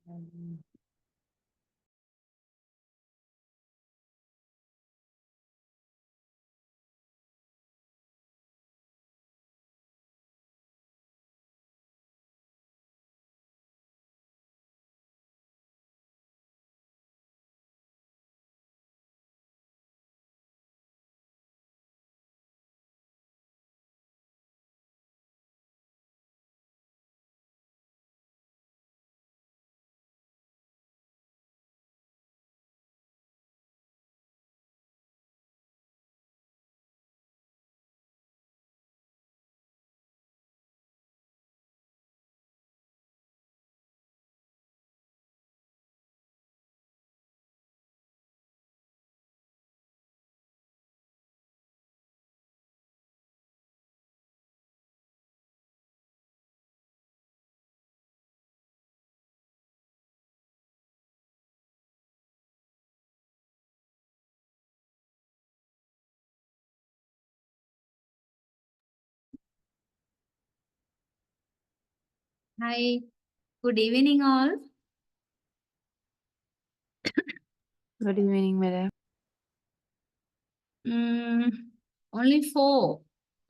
Hi, good evening all. Good evening, madam. Only 4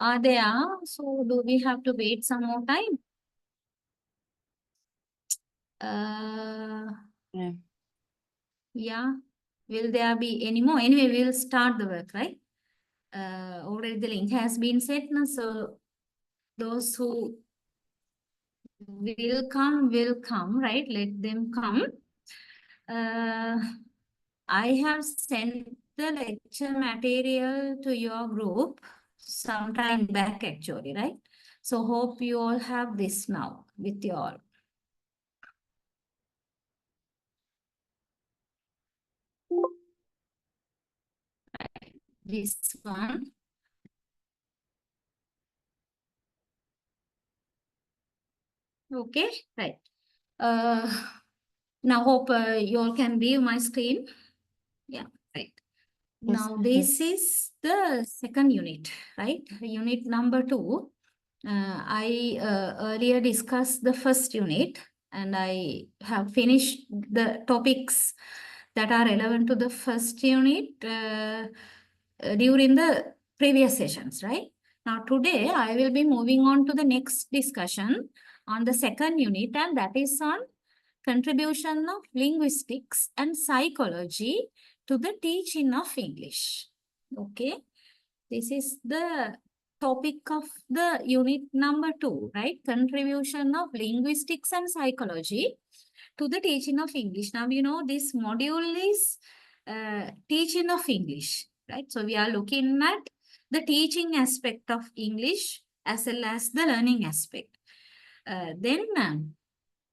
are there, so do we have to wait some more time? Yeah. Yeah, will there be any more? Anyway, we'll start the work, right? Already the link has been set now, so those who will come, right? Let them come. I have sent the lecture material to your group sometime back actually, right? So hope you all have this now with you all. This one. Okay, right. Now hope you all can view my screen. Yeah, right. Yes, Now madam. this is the second unit, right? Unit number 2. I earlier discussed the first unit and I have finished the topics that are relevant to the first unit during the previous sessions, right? Now today I will be moving on to the next discussion on the second unit, and that is on contribution of linguistics and psychology to the teaching of English. Okay, this is the topic of the unit number 2, right? Contribution of linguistics and psychology to the teaching of English. Now, you know, this module is teaching of English, right? So we are looking at the teaching aspect of English as well as the learning aspect. Then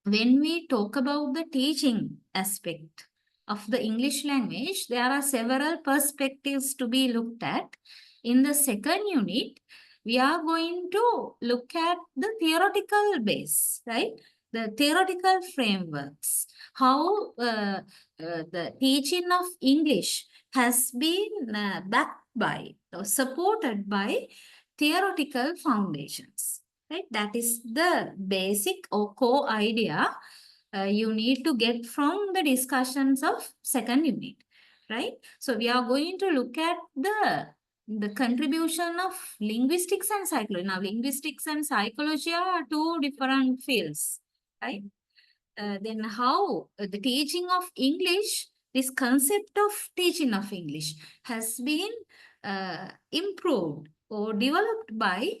when we talk about the teaching aspect of the English language, there are several perspectives to be looked at. In the second unit, we are going to look at the theoretical base, right? The theoretical frameworks, how the teaching of English has been backed by or supported by theoretical foundations. Right? That is the basic or core idea you need to get from the discussions of second unit, right? So we are going to look at the contribution of linguistics and psychology. Now, linguistics and psychology are two different fields, right? Then how the teaching of English, this concept of teaching of English has been improved or developed by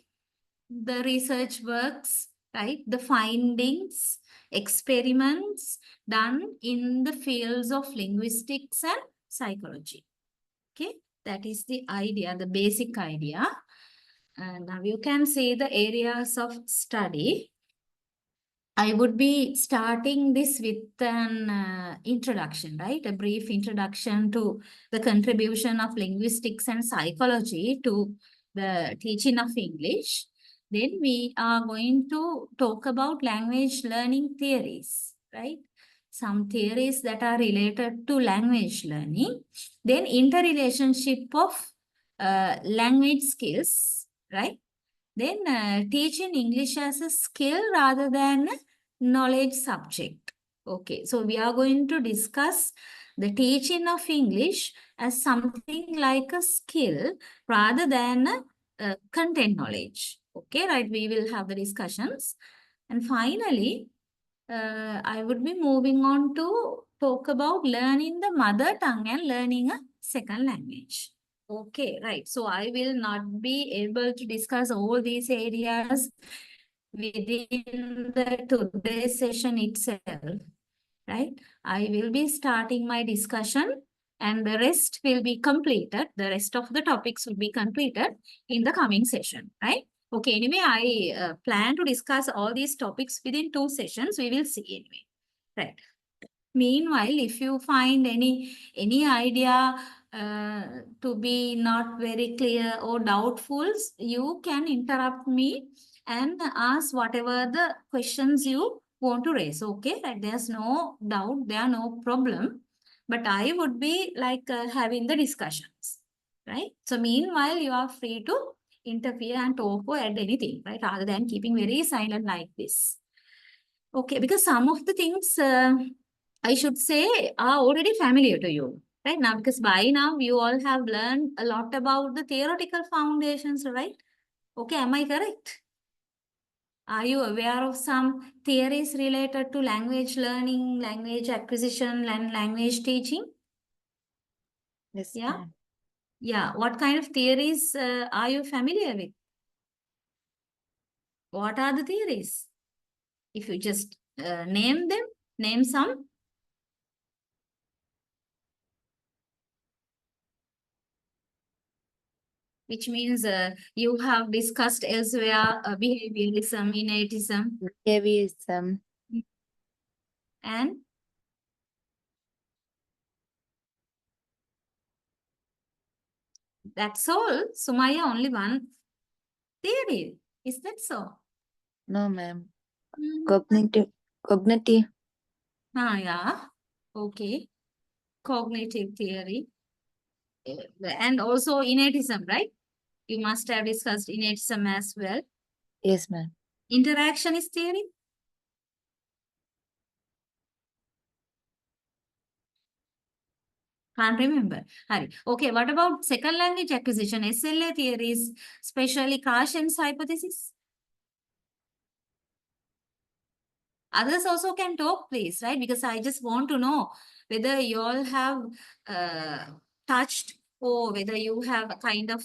the research works, right? The findings, experiments done in the fields of linguistics and psychology. Okay, that is the idea, the basic idea. And now you can see the areas of study. I would be starting this with an introduction, right? A brief introduction to the contribution of linguistics and psychology to the teaching of English. Then we are going to talk about language learning theories, right? Some theories that are related to language learning. Then interrelationship of language skills, right? Then teaching English as a skill rather than a knowledge subject. Okay, so we are going to discuss the teaching of English as something like a skill rather than a content knowledge. Okay, right? We will have the discussions. And finally, I would be moving on to talk about learning the mother tongue and learning a second language. Okay, right. So I will not be able to discuss all these areas within the today's session itself, right? I will be starting my discussion and the rest will be completed. The rest of the topics will be completed in the coming session, right? Okay, anyway, I plan to discuss all these topics within 2 sessions. We will see anyway, right? Meanwhile, if you find any idea to be not very clear or doubtful, you can interrupt me and ask whatever the questions you want to raise. Okay, like there's no doubt, there are no problem. But I would be like having the discussions, right? So meanwhile, you are free to interfere and talk or add anything, right? Rather than keeping very silent like this. Okay, because some of the things I should say are already familiar to you, right? Now, because by now you all have learned a lot about the theoretical foundations, right? Okay, am I correct? Are you aware of some theories related to language learning, language acquisition, and language teaching? Yes, Yeah? ma'am. Yeah. What kind of theories are you familiar with? What are the theories? If you just name them, name some. Which means you have discussed elsewhere behaviorism, innatism, Behaviorism. and that's all. Sumaya, only one theory. Is that so? No, ma'am. Mm. Cognitive. Yeah. Okay. Cognitive theory. And also innatism, right? You must have discussed innatism as well. Yes, ma'am. Interactionist theory. Can't remember. Hari. Okay, what about second language acquisition, SLA theories, especially Krashen's hypothesis? Others also can talk, please, right? Because I just want to know whether you all have uh, touched or whether you have a kind of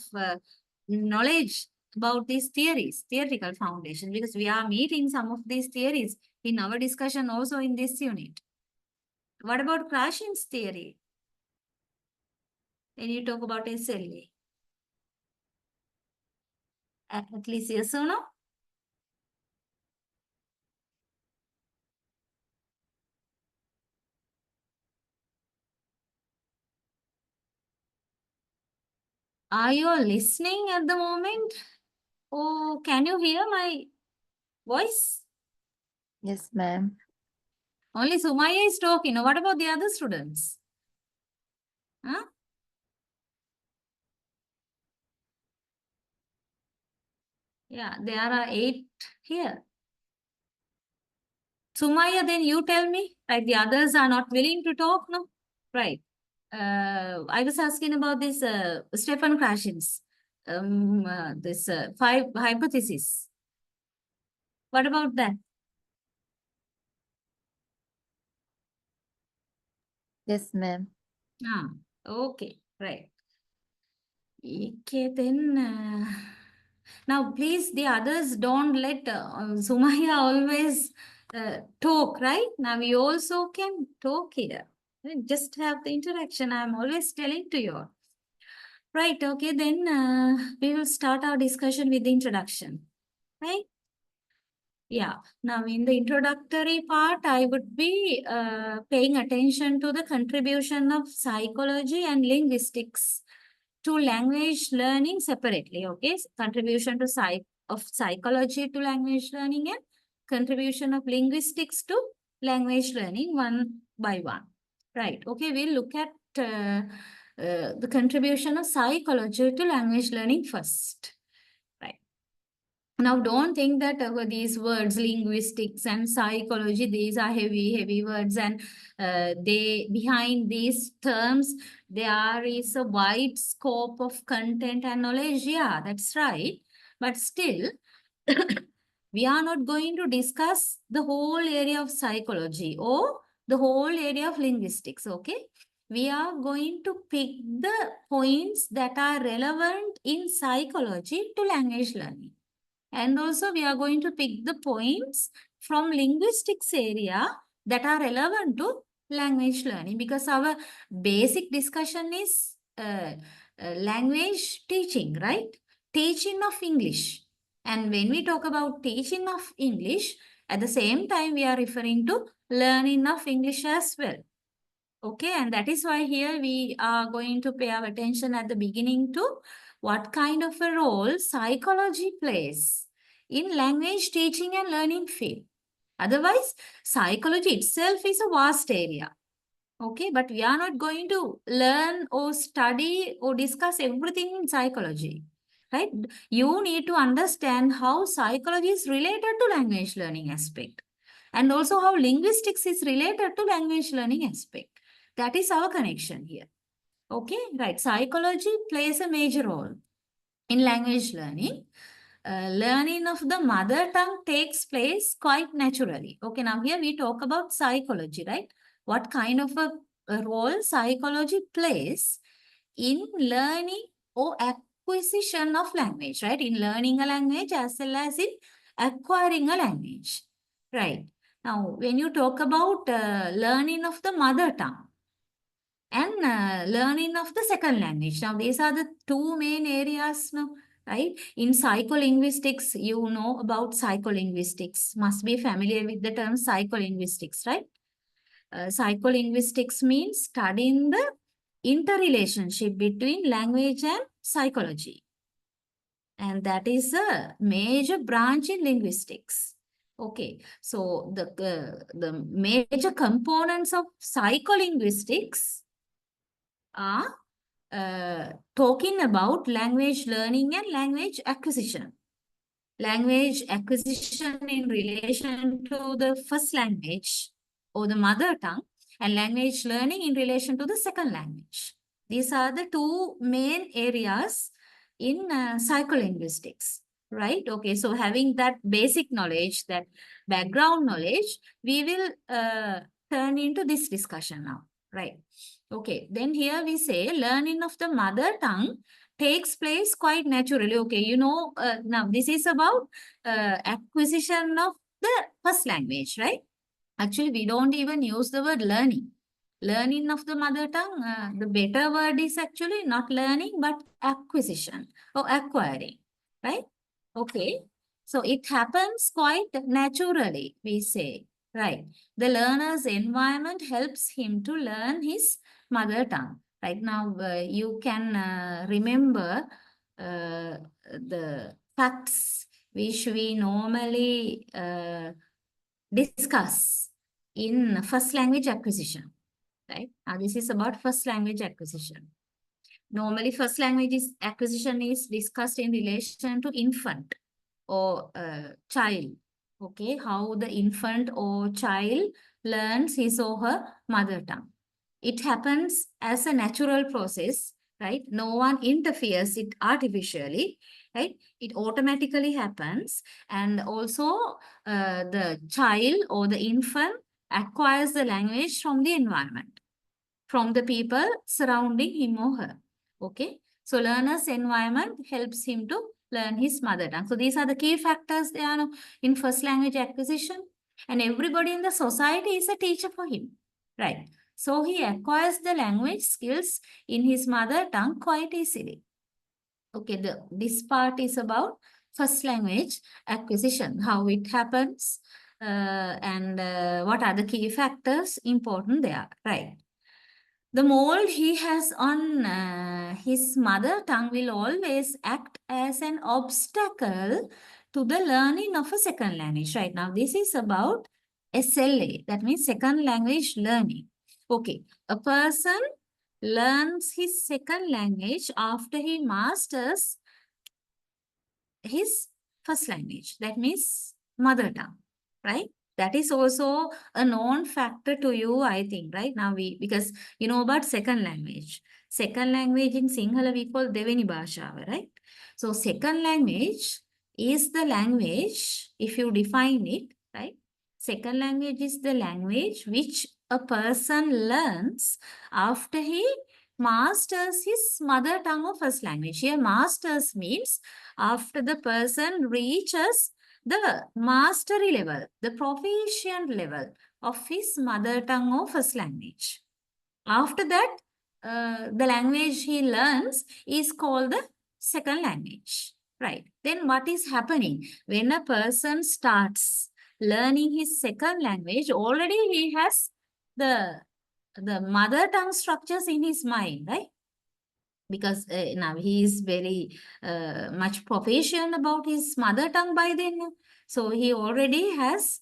knowledge about these theories, theoretical foundation, because we are meeting some of these theories in our discussion also in this unit. What about Krashen's theory? When you talk about SLA? At least yes or no? Are you all listening at the moment? Oh, can you hear my voice? Yes, ma'am. Only Sumaya is talking. What about the other students? Huh? Yeah, there are 8 here. Sumaya, then you tell me. Right, the others are not willing to talk, no? Right. I was asking about this Stephen Krashen's this 5 hypothesis. What about that? Yes, ma'am. Ah, okay, right. Okay, then now please the others don't let Sumaya always talk, right? Now we also can talk here. Just have the interaction. I'm always telling to you. Right, okay, then we will start our discussion with the introduction, right? Yeah. Now, in the introductory part, I would be paying attention to the contribution of psychology and linguistics to language learning separately. Okay, contribution to psychology to language learning and contribution of linguistics to language learning one by one. Right. Okay, we'll look at the contribution of psychology to language learning first. Right. Now, don't think that these words, linguistics and psychology, these are heavy words, and they behind these terms, there is a wide scope of content and knowledge. Yeah, that's right. But still, we are not going to discuss the whole area of psychology or the whole area of linguistics, okay? We are going to pick the points that are relevant in psychology to language learning. And also we are going to pick the points from linguistics area that are relevant to language learning, because our basic discussion is language teaching, right? Teaching of English. And when we talk about teaching of English, at the same time we are referring to learning of English as well. Okay, and that is why here we are going to pay our attention at the beginning to what kind of a role psychology plays in language teaching and learning field. Otherwise, psychology itself is a vast area. Okay, but we are not going to learn or study or discuss everything in psychology, right? You need to understand how psychology is related to language learning aspect, and also how linguistics is related to language learning aspect. That is our connection here. Okay, right. Psychology plays a major role in language learning. Learning of the mother tongue takes place quite naturally. Okay, now here we talk about psychology, right? What kind of a role psychology plays in learning or acquisition of language, right? In learning a language as well as in acquiring a language, right? Now, when you talk about learning of the mother tongue, and learning of the second language. Now, these are the two main areas now, right? In psycholinguistics, you know about psycholinguistics, must be familiar with the term psycholinguistics, right? Psycholinguistics means studying the interrelationship between language and psychology. And that is a major branch in linguistics. Okay, so the major components of psycholinguistics are talking about language learning and language acquisition. Language acquisition in relation to the first language or the mother tongue, and language learning in relation to the second language. These are the two main areas in psycholinguistics, right? Okay, so having that basic knowledge, that background knowledge, we will turn into this discussion now, right? Okay, then here we say learning of the mother tongue takes place quite naturally. Okay, now this is about acquisition of the first language, right? Actually, we don't even use the word learning. Learning of the mother tongue, the better word is actually not learning, but acquisition or acquiring, right? Okay, so it happens quite naturally, we say, right? The learner's environment helps him to learn his mother tongue. Right now, you can remember the facts which we normally discuss in first language acquisition, right? Now, this is about first language acquisition. Normally, first language acquisition is discussed in relation to infant or child. Okay, how the infant or child learns his or her mother tongue. It happens as a natural process, right? No one interferes it artificially, right? It automatically happens. And also the child or the infant acquires the language from the environment, from the people surrounding him or her. Okay. So learner's environment helps him to learn his mother tongue. So these are the key factors there in first language acquisition. And everybody in the society is a teacher for him. Right. So he acquires the language skills in his mother tongue quite easily. Okay, this part is about first language acquisition, how it happens, and what are the key factors important there, right? The mold he has on his mother tongue will always act as an obstacle to the learning of a second language. Right now, this is about SLA, that means second language learning. Okay, a person learns his second language after he masters his first language. That means mother tongue, right? That is also a known factor to you, I think, right? Now because you know about second language. Second language in Sinhala we call Deveni Bhasha, right? So second language is the language, if you define it, right? Second language is the language which a person learns after he masters his mother tongue or first language. Here, masters means after the person reaches the mastery level, the proficient level of his mother tongue or first language. After that, the language he learns is called the second language, right? Then what is happening? When a person starts learning his second language, already he has the mother tongue structures in his mind, right? Because now he is very much proficient about his mother tongue by then. So he already has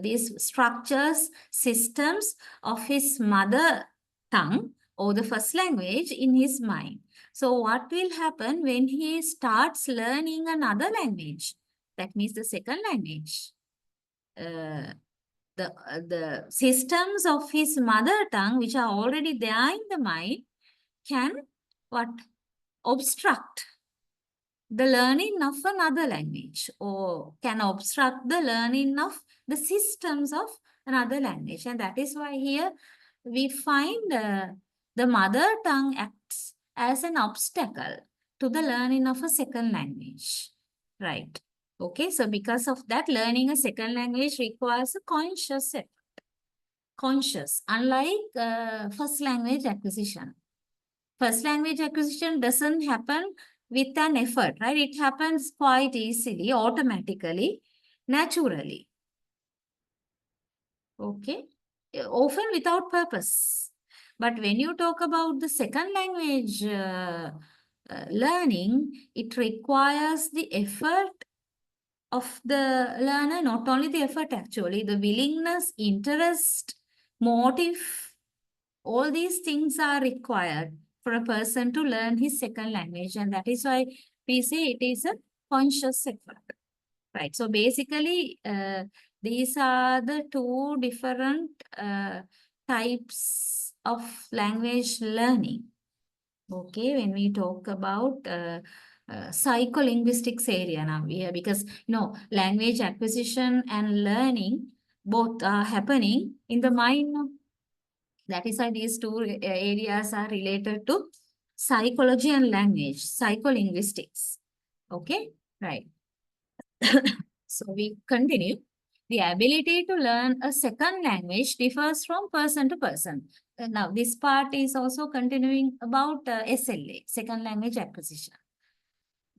these structures, systems of his mother tongue or the first language in his mind. So what will happen when he starts learning another language? That means the second language. The systems of his mother tongue, which are already there in the mind, can what? Obstruct the learning of another language or can obstruct the learning of the systems of another language. And that is why here we find the mother tongue acts as an obstacle to the learning of a second language, right? Okay, so because of that, learning a second language requires a conscious effort. Conscious, unlike first language acquisition. First language acquisition doesn't happen with an effort, right? It happens quite easily, automatically, naturally. Okay? Often without purpose. But when you talk about the second language learning, it requires the effort of the learner, not only the effort actually, the willingness, interest, motive, all these things are required for a person to learn his second language. And that is why we say it is a conscious effort. Right. So basically, these are the two different types of language learning. Okay, when we talk about psycholinguistics area now here, because language acquisition and learning both are happening in the mind. That is why these two areas are related to psychology and language, psycholinguistics. Okay, right. So we continue. The ability to learn a second language differs from person to person. Now, this part is also continuing about SLA, second language acquisition.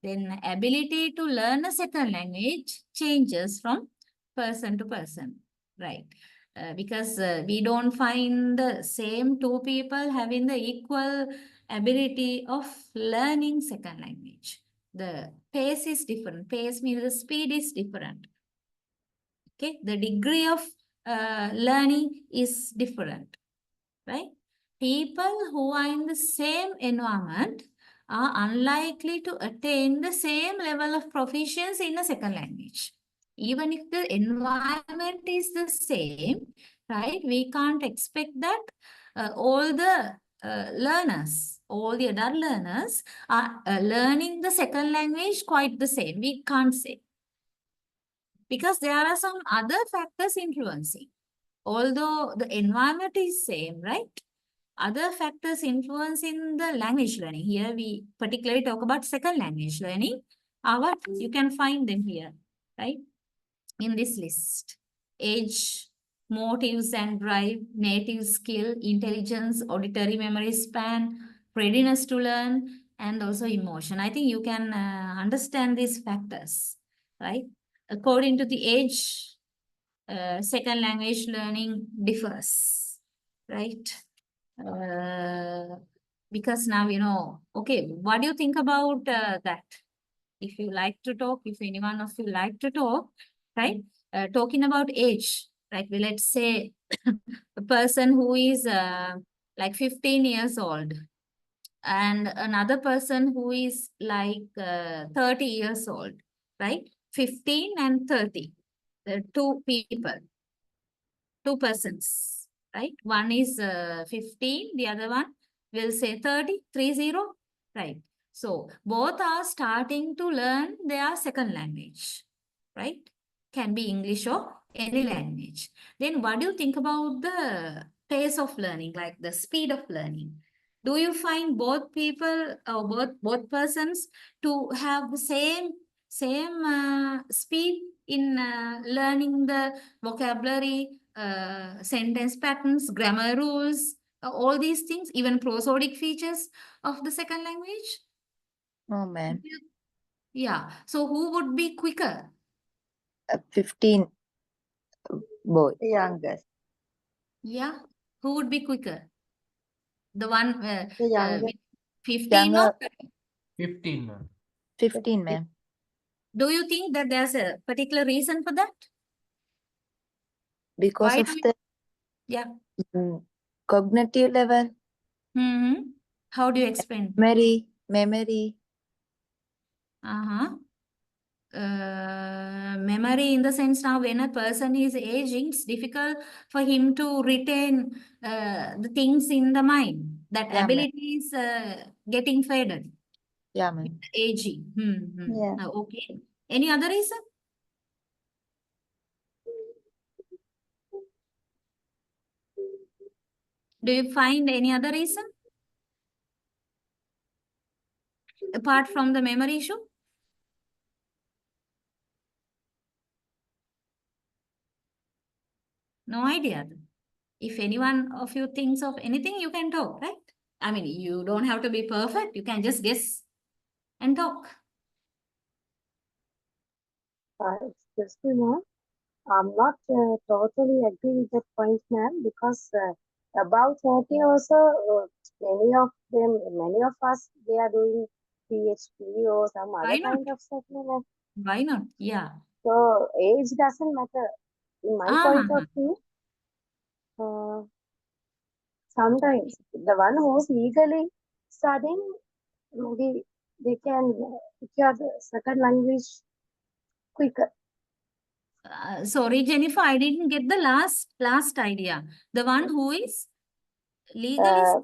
Then ability to learn a second language changes from person to person, right? Because we don't find the same two people having the equal ability of learning second language. The pace is different. Pace means the speed is different. Okay, the degree of learning is different, right? People who are in the same environment are unlikely to attain the same level of proficiency in a second language. Even if the environment is the same, right? We can't expect that all the learners, all the adult learners are learning the second language quite the same. We can't say. Because there are some other factors influencing. Although the environment is same, right? Other factors influence in the language learning. Here we particularly talk about second language learning. What? You can find them here, right? In this list. Age, motives and drive, native skill, intelligence, auditory memory span, readiness to learn, and also emotion. I think you can understand these factors, right? According to the age, second language learning differs, right? Because now, okay, what do you think about that? If you like to talk, if anyone of you like to talk, right? Talking about age, right? Well, let's say a person who is like 15 years old and another person who is like 30 years old, right? 15 and 30. Two people, two persons, right? One is 15, the other one will say 30, 30, right? So both are starting to learn their second language, right? Can be English or any language. Then what do you think about the pace of learning, like the speed of learning? Do you find both people or both persons to have the same speed in learning the vocabulary, sentence patterns, grammar rules, all these things, even prosodic features of the second language? No, ma'am. Yeah. So who would be quicker? 15 boy. Youngest. Yeah. Who would be quicker? The one The youngest. with 15 Younger. or 15, ma'am. 15, ma'am. do you think that there's a particular reason for that? Because Why of do you, the yeah. cognitive level, Mm-hmm. How do you explain? memory. Uh-huh. Memory in the sense now when a person is aging, it's difficult for him to retain the things in the mind. That Yeah, ma'am. ability is getting faded Yeah, with ma'am. aging. Yeah. Okay. Any other reason? Do you find any other reason apart from the memory issue? No idea. If anyone of you thinks of anything, you can talk, right? I mean, you don't have to be perfect. You can just guess and talk. Excuse me, ma'am. I'm not totally agree with that point, ma'am, because about 30 also, many of us, they are doing PhD or some Why other not? kind of settlement. Why not? Yeah. So age doesn't matter. In my point of view, uh, sometimes the one who's eagerly studying, maybe they can acquire the second language quicker. Sorry, Jennifer, I didn't get the last idea. The one who is legally, Uh,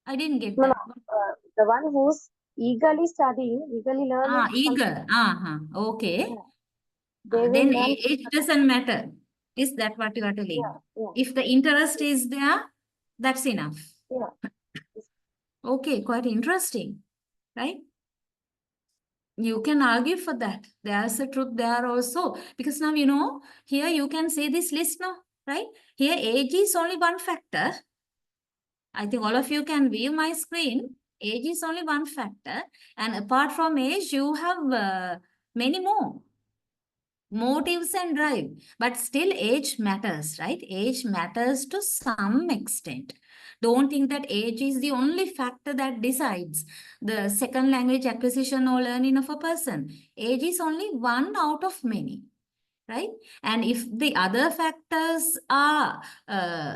I didn't get No, no. that. The one who's eagerly studying, eagerly learning something, Eager. Okay. yeah, they will Then learn. age doesn't matter. Is that what you are telling? Yeah, yeah, If the interest is there, that's enough. yeah. Okay, quite interesting, right? You can argue for that. There's a truth there also. Because now, here you can see this list now, right? Here age is only one factor. I think all of you can view my screen. Age is only one factor. And apart from age, you have many more motives and drive. But still age matters, right? Age matters to some extent. Don't think that age is the only factor that decides the second language acquisition or learning of a person. Age is only one out of many, right? And if the other factors are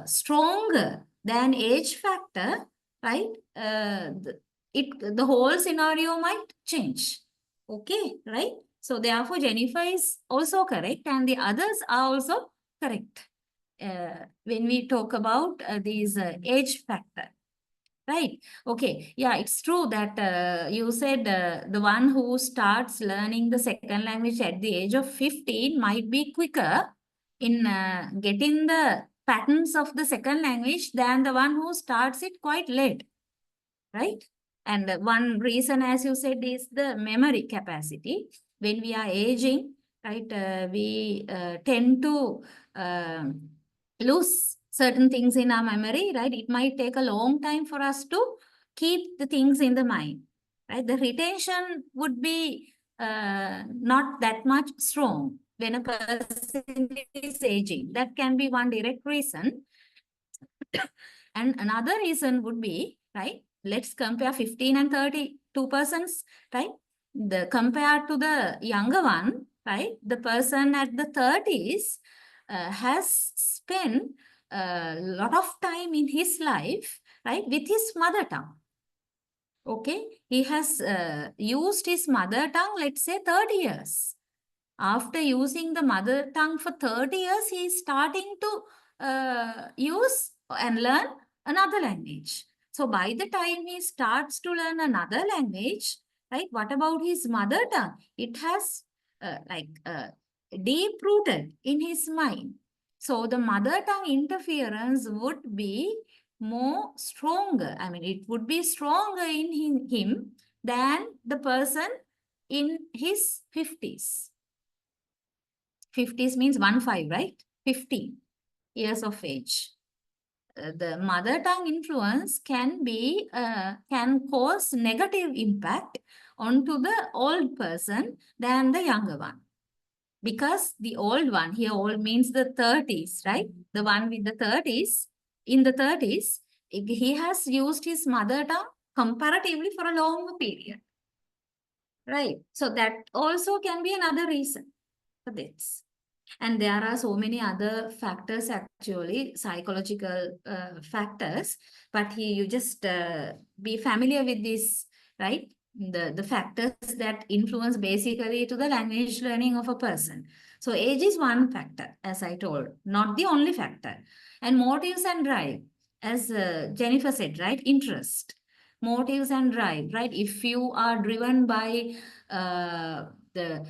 stronger than age factor, right? The whole scenario might change. Okay, right? So therefore, Jennifer is also correct and the others are also correct when we talk about these age factor. Right. Okay. Yeah, it's true that you said the one who starts learning the second language at the age of 15 might be quicker in getting the patterns of the second language than the one who starts it quite late. Right. And one reason, as you said, is the memory capacity. When we are aging, right, we tend to lose certain things in our memory, right? It might take a long time for us to keep the things in the mind, right? The retention would be not that much strong when a person is aging. That can be one direct reason. And another reason would be, right? Let's compare 15 and 32 persons, right? Compared to the younger one, right? The person at the 30s has spent a lot of time in his life, right? With his mother tongue. Okay. He has used his mother tongue, let's say 30 years. After using the mother tongue for 30 years, he is starting to use and learn another language. So by the time he starts to learn another language, right, what about his mother tongue? It has deep rooted in his mind. So the mother tongue interference would be more stronger. I mean, it would be stronger in him than the person in his 50s. 50s means 15, right? 15 years of age. The mother tongue influence can cause negative impact onto the old person than the younger one. Because the old one, here old means the 30s, right? The one with the 30s, in the 30s, he has used his mother tongue comparatively for a longer period. Right. So that also can be another reason for this. And there are so many other factors, actually, psychological factors, but you just be familiar with this, right? The factors that influence basically to the language learning of a person. So age is one factor, as I told, not the only factor. And motives and drive, as Jennifer said, right? Interest, motives and drive, right? If you are driven by the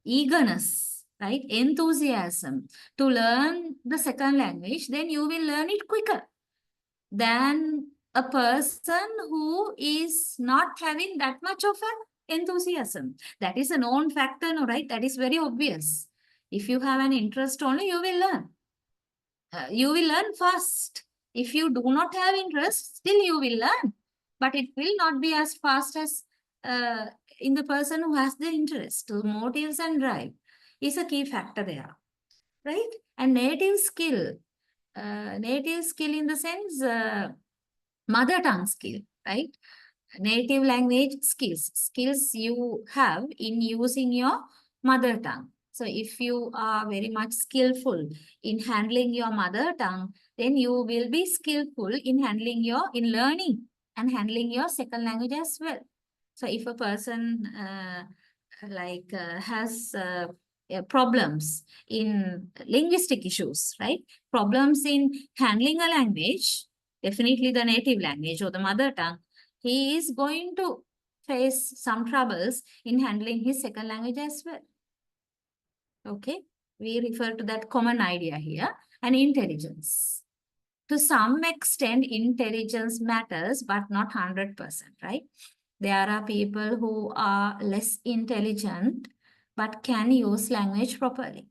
eagerness, right, enthusiasm to learn the second language, then you will learn it quicker than a person who is not having that much of an enthusiasm. That is a known factor, no, right? That is very obvious. If you have an interest only, you will learn. You will learn fast. If you do not have interest, still you will learn. But it will not be as fast as in the person who has the interest. So motives and drive is a key factor there, right? And native skill in the sense mother tongue skill, right? Native language skills you have in using your mother tongue. So if you are very much skillful in handling your mother tongue, then you will be skillful in learning and handling your second language as well. So if a person has problems in linguistic issues, right? Problems in handling a language, definitely the native language or the mother tongue, he is going to face some troubles in handling his second language as well. Okay, we refer to that common idea here. And intelligence. To some extent, intelligence matters, but not 100%, right? There are people who are less intelligent, but can use language properly.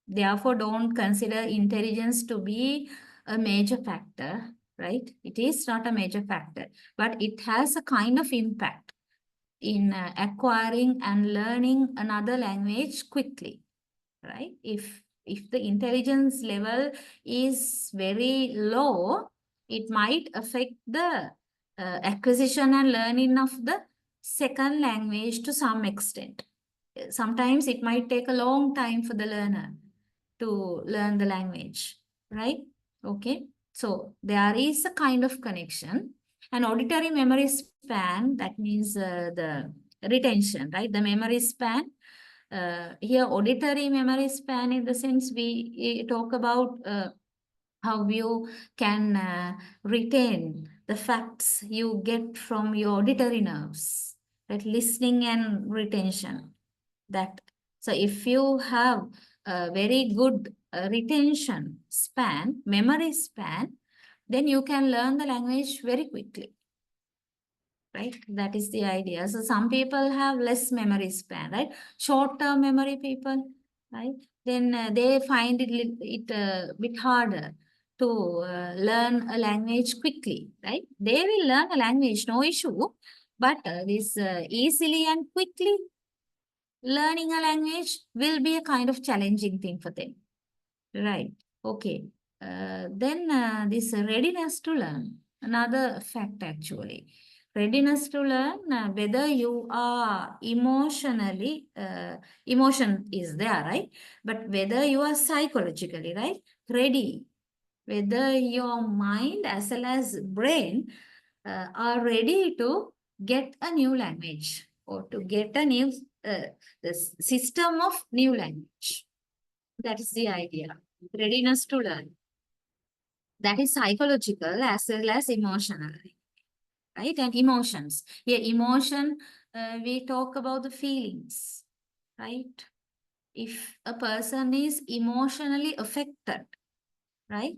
Therefore, don't consider intelligence to be a major factor, right? It is not a major factor, but it has a kind of impact in acquiring and learning another language quickly, right? If the intelligence level is very low, it might affect the acquisition and learning of the second language to some extent. Sometimes it might take a long time for the learner to learn the language, right? Okay, so there is a kind of connection. And auditory memory span, that means the retention, right? The memory span. Here, auditory memory span, in the sense we talk about how you can retain the facts you get from your auditory nerves, right? Listening and retention. That, so if you have a very good retention span, memory span, then you can learn the language very quickly, right? That is the idea. So some people have less memory span, right? Short-term memory people, right? Then they find it a bit harder to learn a language quickly, right? They will learn a language, no issue, but this easily and quickly learning a language will be a kind of challenging thing for them, right? Okay. Then this readiness to learn, another fact actually. Readiness to learn, whether you are emotionally, emotion is there, right? But whether you are psychologically, right, ready, whether your mind as well as brain are ready to get a new language or to get a new the system of new language. That is the idea. Readiness to learn. That is psychological as well as emotional, right? And emotions. Here, emotion, we talk about the feelings, right? If a person is emotionally affected, right?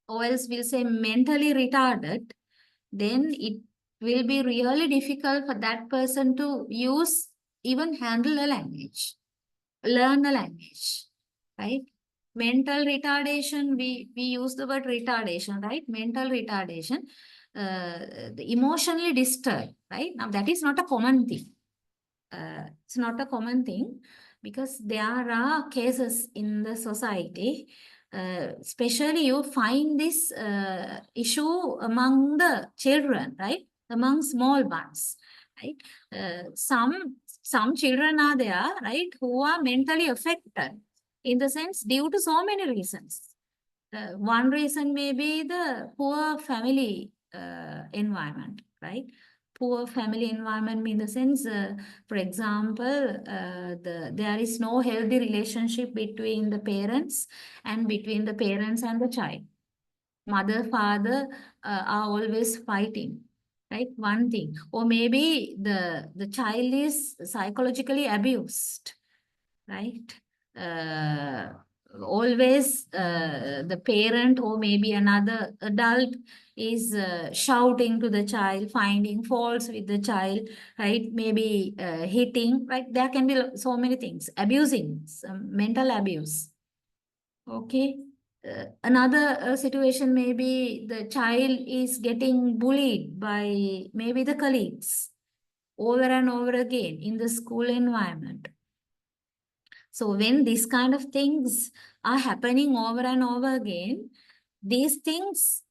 Or else we'll say mentally retarded, then it will be really difficult for that person to use, even handle a language, learn a language, right? Mental retardation, we use the word retardation, right? Mental retardation, the emotionally disturbed, right? Now that is not a common thing. It's not a common thing because there are cases in the society, especially you find this issue among the children, right? Among small ones, right? Some children are there, right, who are mentally affected in the sense due to so many reasons. One reason may be the poor family environment, right? Poor family environment in the sense, for example, there is no healthy relationship between the parents and between the parents and the child. Mother, father are always fighting, right? One thing. Or maybe the child is psychologically abused, right? Uh, Always the parent or maybe another adult is shouting to the child, finding faults with the child, right? Maybe hitting, right? There can be so many things, abusing, some mental abuse. Okay. Another situation may be the child is getting bullied by maybe the colleagues over and over again in the school environment. So when these kind of things are happening over and over again, these things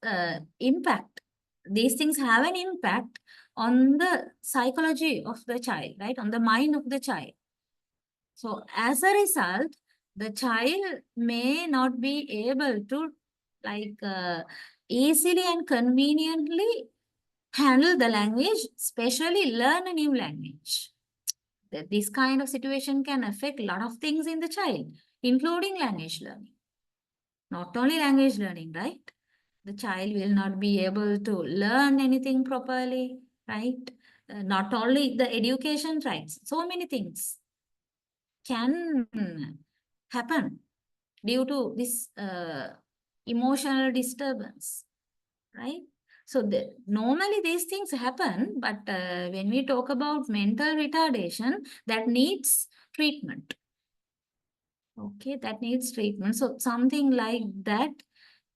impact. These things have an impact on the psychology of the child, right? On the mind of the child. So as a result, the child may not be able to easily and conveniently handle the language, especially learn a new language. This kind of situation can affect a lot of things in the child, including language learning. Not only language learning, right? The child will not be able to learn anything properly, right? Not only the education rights, so many things can happen due to this emotional disturbance, right? So normally these things happen, but when we talk about mental retardation, that needs treatment. Okay, that needs treatment. So something like that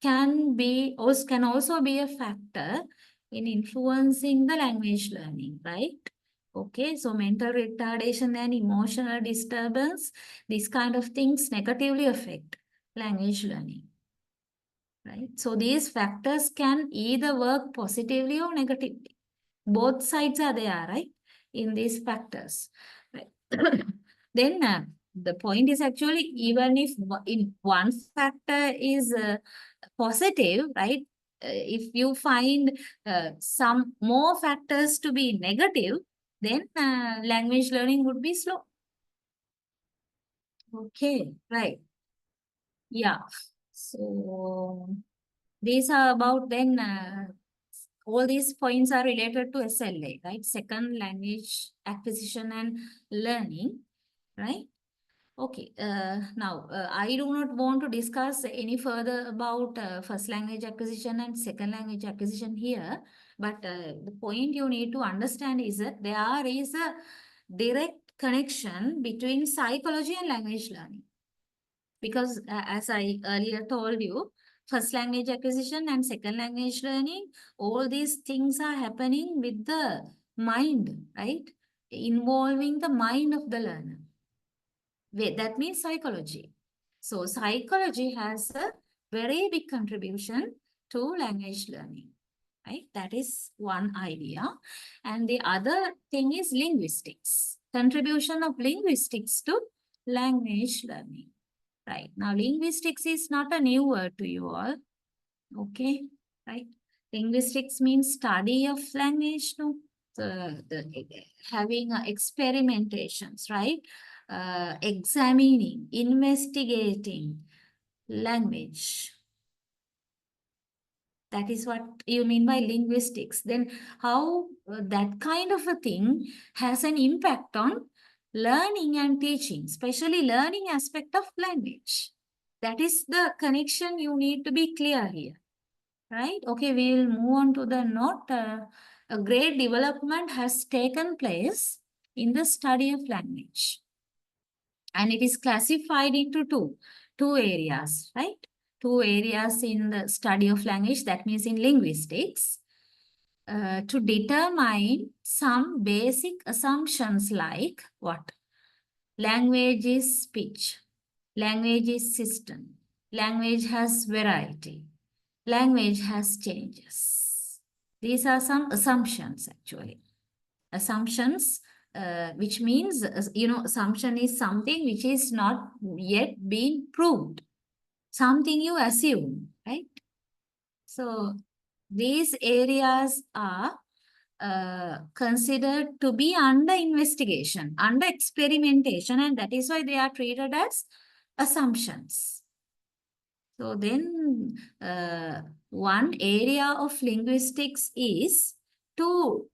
can also be a factor in influencing the language learning, right? Okay, so mental retardation and emotional disturbance, these kind of things negatively affect language learning, right? So these factors can either work positively or negatively. Both sides are there, right? In these factors, right? Then the point is actually, even if in one factor is positive, right? If you find some more factors to be negative, then language learning would be slow. Okay, right. Yeah. So these are about then all these points are related to SLA, right? Second language acquisition and learning, right? Okay, now I do not want to discuss any further about first language acquisition and second language acquisition here, but the point you need to understand is that there is a direct connection between psychology and language learning. Because as I earlier told you, first language acquisition and second language learning, all these things are happening with the mind, right? Involving the mind of the learner. That means psychology. So psychology has a very big contribution to language learning, right? That is one idea. And the other thing is linguistics. Contribution of linguistics to language learning. Right. Now, linguistics is not a new word to you all. Okay. Right. Linguistics means study of language. No. having experimentations, right? Examining, investigating language. That is what you mean by linguistics. Then how that kind of a thing has an impact on learning and teaching, especially learning aspect of language. That is the connection you need to be clear here, right? Okay, we will move on to the note. A great development has taken place in the study of language. And it is classified into two areas, right? Two areas in the study of language, that means in linguistics, to determine some basic assumptions like what? Language is speech, language is system, language has variety, language has changes. These are some assumptions actually. Assumptions, which means, assumption is something which is not yet been proved. Something you assume, right? So these areas are considered to be under investigation, under experimentation, and that is why they are treated as assumptions. So then one area of linguistics is to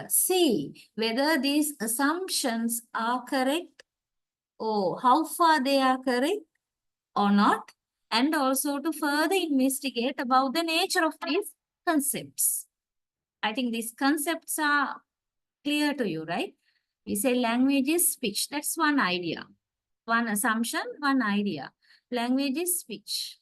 see whether these assumptions are correct or how far they are correct or not, and also to further investigate about the nature of these concepts. I think these concepts are clear to you, right? We say language is speech. That's one idea. One assumption, one idea. Language is speech.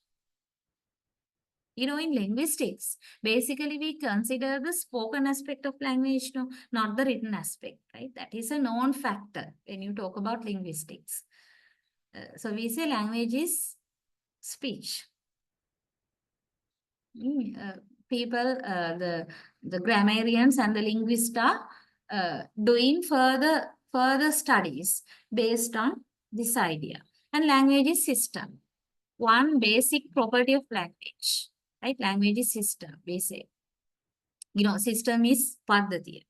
In linguistics, basically we consider the spoken aspect of language, no, not the written aspect, right? That is a known factor when you talk about linguistics. So we say language is speech. People, the grammarians and the linguists are doing further studies based on this idea. And language is system. One basic property of language, right? Language is system, we say. System is paddhatiya.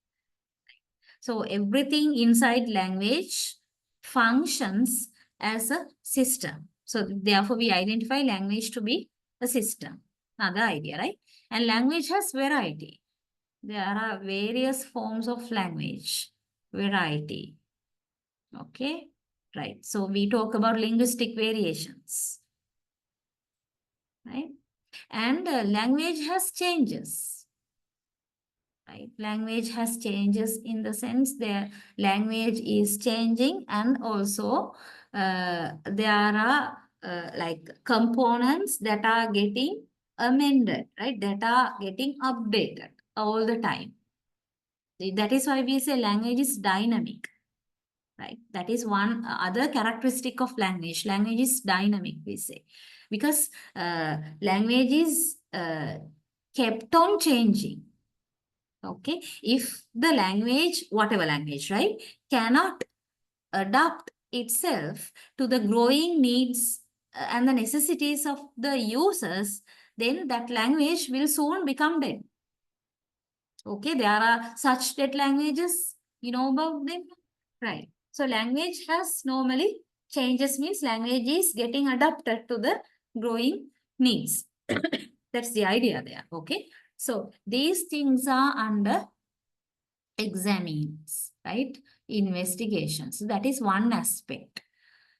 So everything inside language functions as a system. So therefore we identify language to be a system. Another idea, right? And language has variety. There are various forms of language. Variety. Okay? Right. So we talk about linguistic variations. Right? And language has changes. Right? Language has changes in the sense that language is changing, and also there are like components that are getting amended, right? That are getting updated all the time. That is why we say language is dynamic, right? That is one other characteristic of language. Language is dynamic, we say, because language is kept on changing. Okay, if the language, whatever language, right, cannot adapt itself to the growing needs and the necessities of the users, then that language will soon become dead. Okay, there are such dead languages, you know about them, right? So language has normally changes, means language is getting adapted to the growing needs. That's the idea there, okay? So these things are under examines, right? Investigations. So that is one aspect.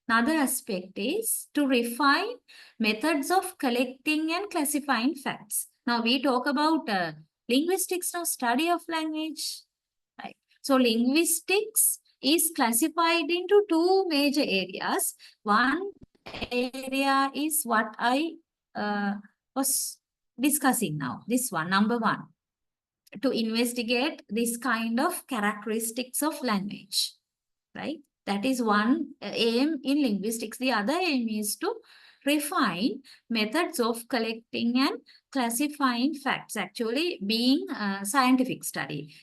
Another aspect is to refine methods of collecting and classifying facts. Now we talk about linguistics, now study of language, right? So linguistics is classified into two major areas. One area is what I was discussing now. This one, number one, to investigate this kind of characteristics of language, right? That is one aim in linguistics. The other aim is to refine methods of collecting and classifying facts, actually being a scientific study.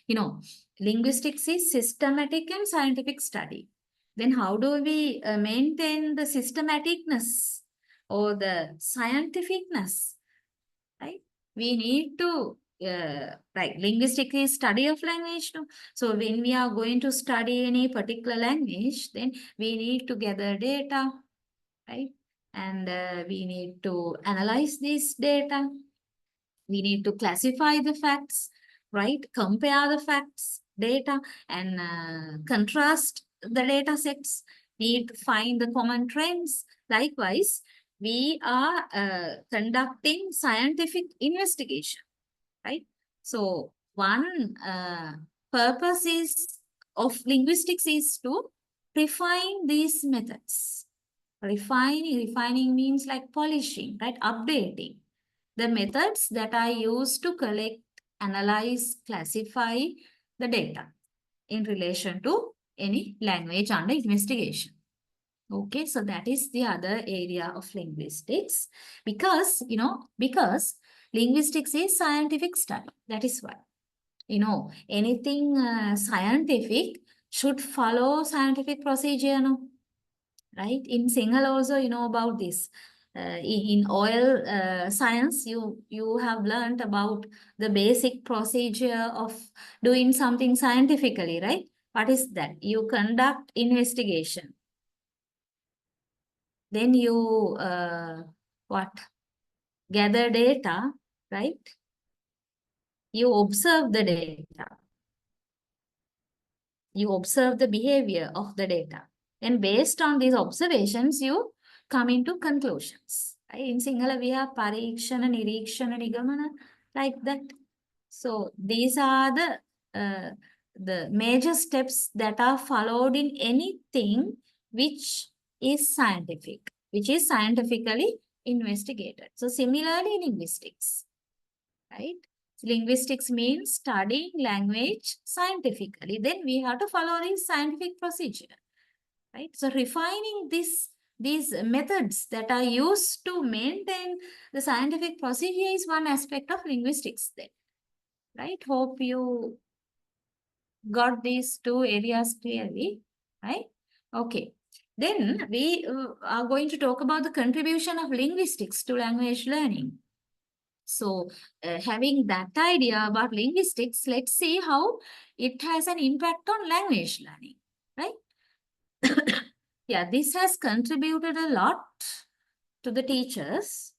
Linguistics is systematic and scientific study. Then how do we maintain the systematicness or the scientificness, right? We need to right, linguistic is study of language. No? So when we are going to study any particular language, then we need to gather data, right? And we need to analyze this data. We need to classify the facts, right? Compare the facts, data, and contrast the data sets. Need to find the common trends. Likewise, we are conducting scientific investigation, right? So one purpose is of linguistics is to refine these methods. Refining means like polishing, right? Updating the methods that are used to collect, analyze, classify the data in relation to any language under investigation. Okay, so that is the other area of linguistics because, because linguistics is scientific study. That is why, anything scientific should follow scientific procedure, no? Right? In Sinhala also, you know about this. In oil science, you have learned about the basic procedure of doing something scientifically, right? What is that? You conduct investigation. Then you what? Gather data, right? You observe the data. You observe the behavior of the data. And based on these observations, you come into conclusions. Right? In Sinhala, we have parikshana, nirikshana, nigamana, like that. So these are the major steps that are followed in anything which is scientific, which is scientifically investigated. So similarly, linguistics, right? Linguistics means studying language scientifically. Then we have to follow this scientific procedure, right? So refining these methods that are used to maintain the scientific procedure is one aspect of linguistics then, right? Hope you got these two areas clearly, right? Okay. Then we are going to talk about the contribution of linguistics to language learning. So having that idea about linguistics, let's see how it has an impact on language learning, right? Yeah, this has contributed a lot to the teachers.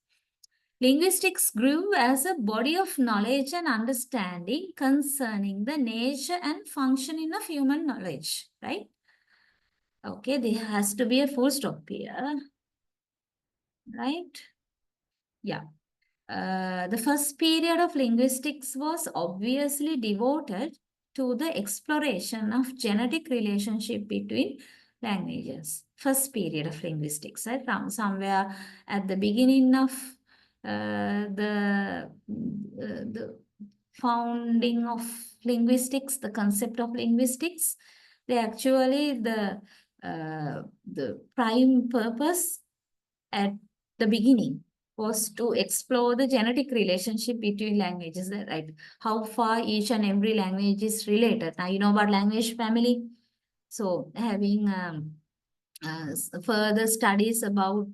Linguistics grew as a body of knowledge and understanding concerning the nature and functioning of human knowledge, right? Okay, there has to be a full stop here, right? Yeah. The first period of linguistics was obviously devoted to the exploration of genetic relationship between languages. First period of linguistics, right? From somewhere at the beginning of the founding of linguistics, the concept of linguistics, they actually the prime purpose at the beginning was to explore the genetic relationship between languages, right? How far each and every language is related. Now, you know about language family. So having further studies about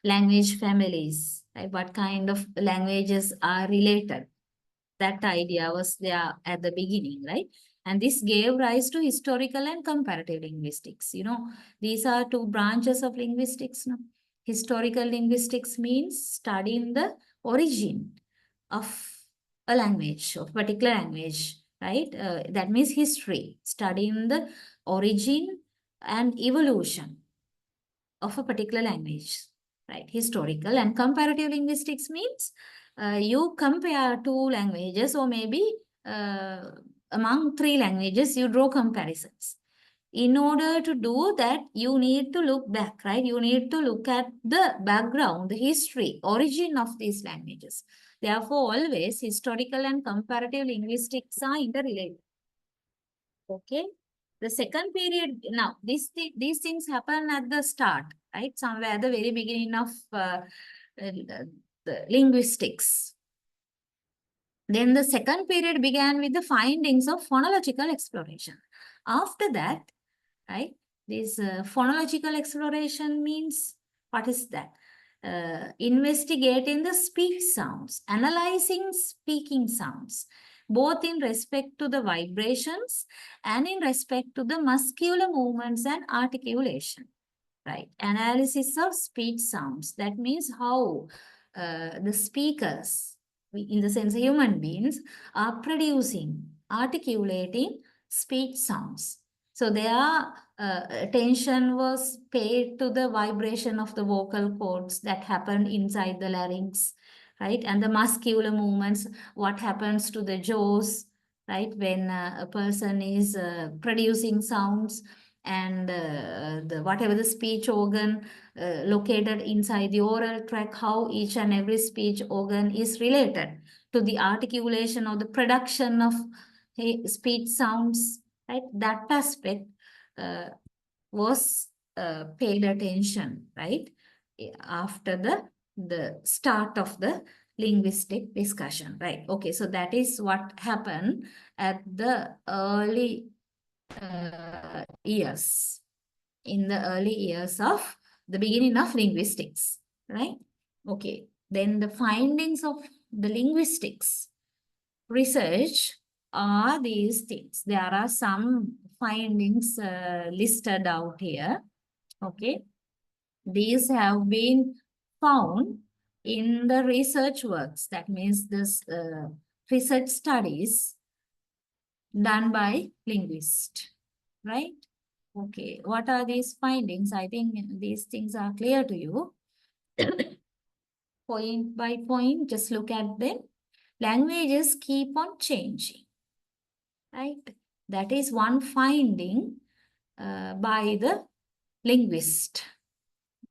language families, right? What kind of languages are related. That idea was there at the beginning, right? And this gave rise to historical and comparative linguistics. These are two branches of linguistics. No? Historical linguistics means studying the origin of a language, of a particular language, right? That means history, studying the origin and evolution of a particular language, right? Historical and comparative linguistics means you compare two languages or maybe among three languages, you draw comparisons. In order to do that, you need to look back, right? You need to look at the background, the history, origin of these languages. Therefore, always historical and comparative linguistics are interrelated. Okay. The second period, now, these things happen at the start, right? Somewhere at the very beginning of the linguistics. Then the second period began with the findings of phonological exploration. After that, right, this phonological exploration means, what is that? investigating the speech sounds, analyzing speaking sounds, both in respect to the vibrations and in respect to the muscular movements and articulation. Right, analysis of speech sounds. That means how the speakers, in the sense of human beings, are producing, articulating speech sounds. So their attention was paid to the vibration of the vocal cords that happened inside the larynx, right? And the muscular movements, what happens to the jaws, right? When a person is producing sounds, and whatever the speech organ located inside the oral tract, how each and every speech organ is related to the articulation or the production of speech sounds, right? That aspect was paid attention, right? After the start of the linguistic discussion, right? Okay, so that is what happened at the early years, in the early years of the beginning of linguistics, right? Okay, then the findings of the linguistics research are these things. There are some findings listed out here, okay? These have been found in the research works. That means this research studies done by linguists, right? Okay, what are these findings? I think these things are clear to you. Point by point, just look at them. Languages keep on changing, right? That is one finding by the linguist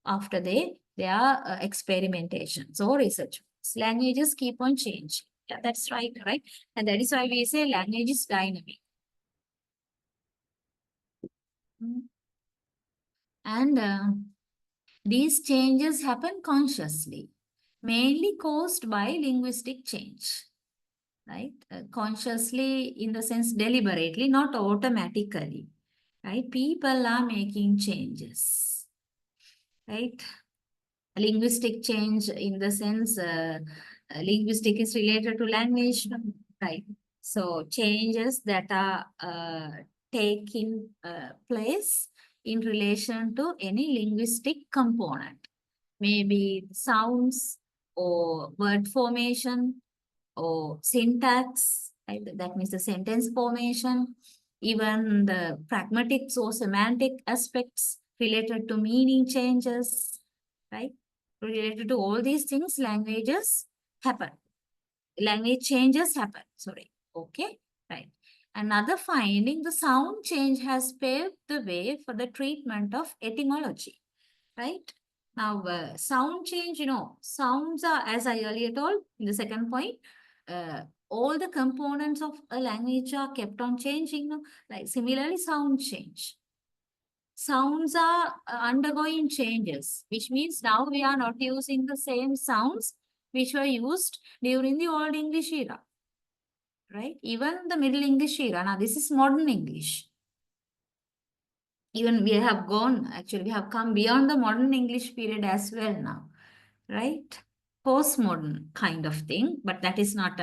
after their experimentations or research. Languages keep on changing. Yeah, that's right, right? And that is why we say language is dynamic. And these changes happen consciously, mainly caused by linguistic change, right? Consciously, in the sense deliberately, not automatically, right? People are making changes, right? Linguistic change, in the sense, linguistic is related to language, right? So changes that are taking place in relation to any linguistic component, maybe sounds or word formation or syntax, right? That means the sentence formation, even the pragmatics or semantic aspects related to meaning changes, right? Related to all these things, languages happen. Language changes happen, sorry. Okay, right. Another finding, the sound change has paved the way for the treatment of etymology, right? Now, sound change, sounds are, as I earlier told in the second point, all the components of a language are kept on changing. Like similarly, sound change. Sounds are undergoing changes, which means now we are not using the same sounds which were used during the Old English era, right? Even the Middle English era. Now, this is modern English. Even we have gone, actually, we have come beyond the modern English period as well now, right? Postmodern kind of thing, but that is not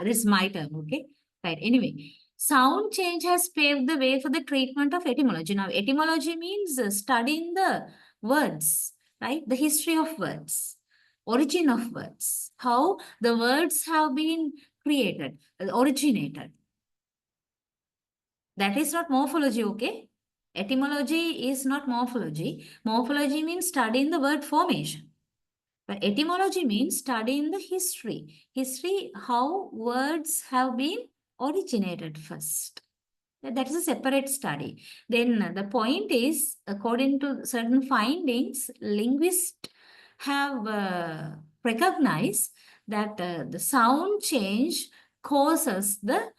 this is my term, okay? Right, anyway, sound change has paved the way for the treatment of etymology. Now, etymology means studying the words, right? The history of words, origin of words, how the words have been created, originated. That is not morphology, okay? Etymology is not morphology. Morphology means studying the word formation. But etymology means studying the history. History, how words have been originated first. That is a separate study. Then the point is, according to certain findings, linguists have recognized that the sound change causes the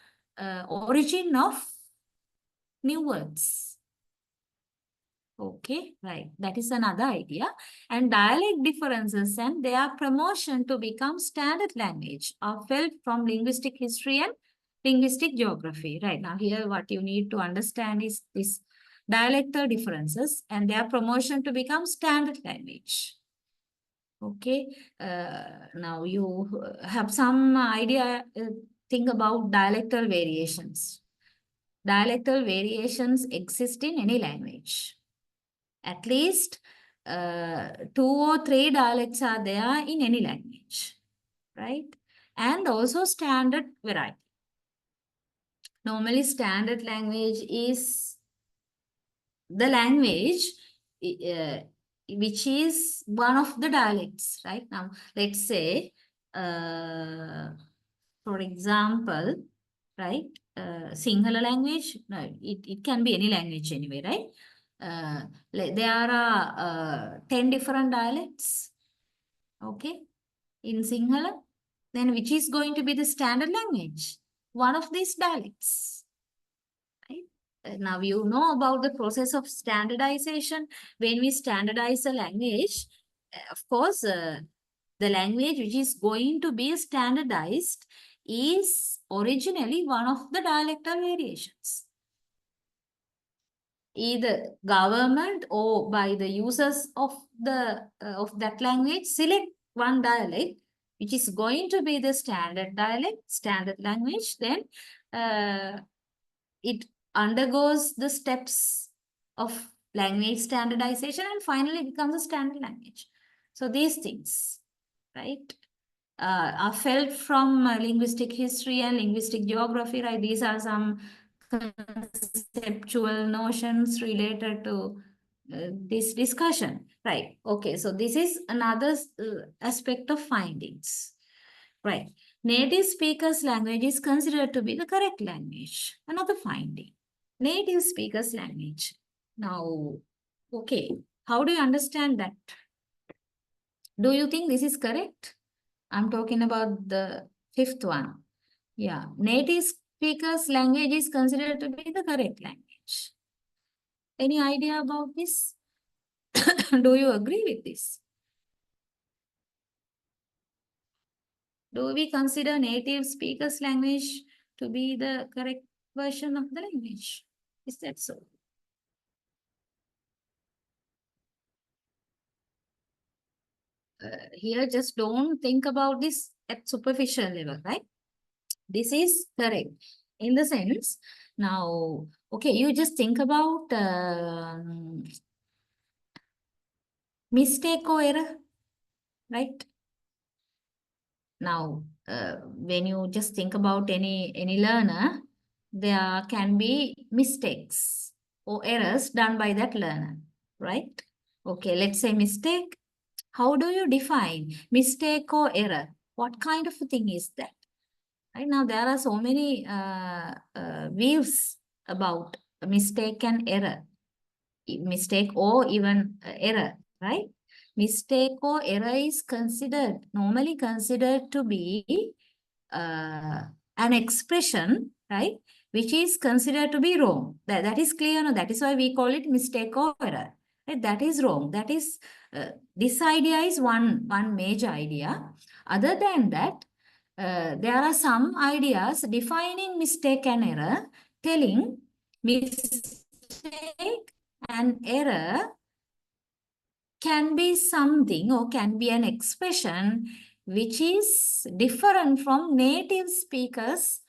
origin of new words. Okay, right. That is another idea. And dialect differences and their promotion to become standard language are felt from linguistic history and linguistic geography. Right now, here what you need to understand is this dialectal differences and their promotion to become standard language. Okay, now you have some idea, think about dialectal variations. Dialectal variations exist in any language. At least 2 or 3 dialects are there in any language, right? And also standard variety. Normally, standard language is the language uh, which is one of the dialects, right? Now, let's say, for example, right, Sinhala language, no, it can be any language anyway, right? There are 10 different dialects, okay, in Sinhala. Then which is going to be the standard language? One of these dialects, right? Now you know about the process of standardization. When we standardize a language, of course, the language which is going to be standardized is originally one of the dialectal variations. Either government or by the users of that language select one dialect which is going to be the standard dialect, standard language, then it undergoes the steps of language standardization and finally becomes a standard language. So these things, right, are felt from linguistic history and linguistic geography, right? These are some conceptual notions related to this discussion, right? Okay, so this is another aspect of findings, right? Native speakers' language is considered to be the correct language. Another finding. Native speakers' language. Now, okay, how do you understand that? Do you think this is correct? I'm talking about the 5th one. Yeah, native speakers' language is considered to be the correct language. Any idea about this? Do you agree with this? Do we consider native speakers' language to be the correct version of the language? Is that so? Here, just don't think about this at superficial level, right? This is correct in the sense, now, okay, you just think about mistake or error, right? Now, when you just think about any learner, there can be mistakes or errors done by that learner, right? Okay, let's say mistake. How do you define mistake or error? What kind of a thing is that? Right now, there are so many views about mistake and error, mistake or even error, right? Mistake or error is normally considered to be an expression, right, which is considered to be wrong. That is clear, no? That is why we call it mistake or error. Right? That is wrong. That is, this idea is one major idea. Other than that, there are some ideas defining mistake and error, telling mistake and error can be something or can be an expression which is different from native speakers'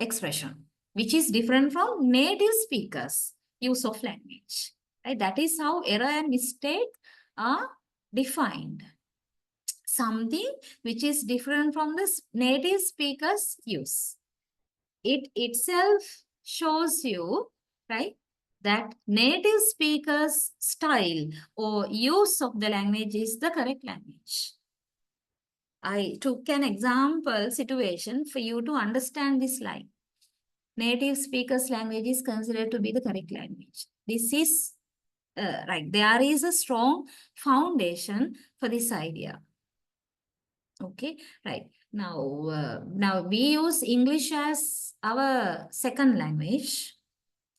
expression, which is different from native speakers' use of language. Right? That is how error and mistake are defined. Something which is different from the native speakers' use. It itself shows you, right, that native speakers' style or use of the language is the correct language. I took an example situation for you to understand this line. Native speakers' language is considered to be the correct language. This is right. There is a strong foundation for this idea. Okay, right. Now we use English as our second language,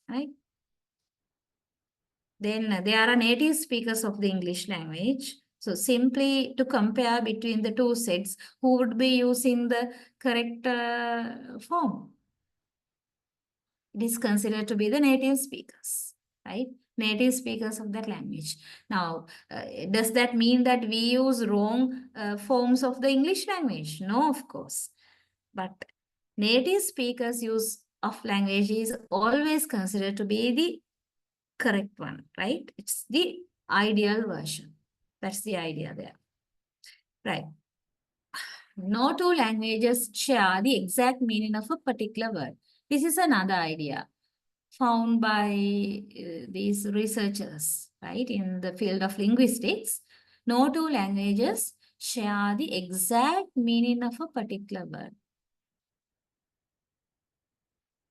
right? Then there are native speakers of the English language. So simply to compare between the two sets, who would be using the correct form? It is considered to be the native speakers, right? Native speakers of that language. Now, does that mean that we use wrong forms of the English language? No, of course. But native speakers use of language is always considered to be the correct one, right? It's the ideal version. That's the idea there. Right. No two languages share the exact meaning of a particular word. This is another idea found by these researchers, right, in the field of linguistics. No two languages share the exact meaning of a particular word.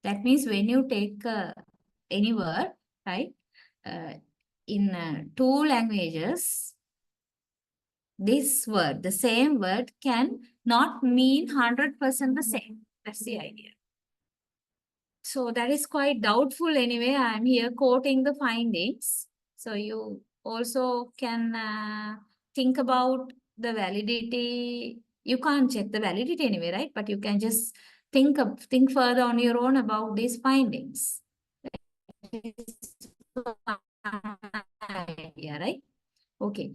That means when you take any word, right, in two languages, this word, the same word, can not mean 100% the same. That's the idea. So that is quite doubtful anyway. I'm here quoting the findings. So you also can think about the validity. You can't check the validity anyway, right? But you can just think further on your own about these findings. Yeah, right? Okay.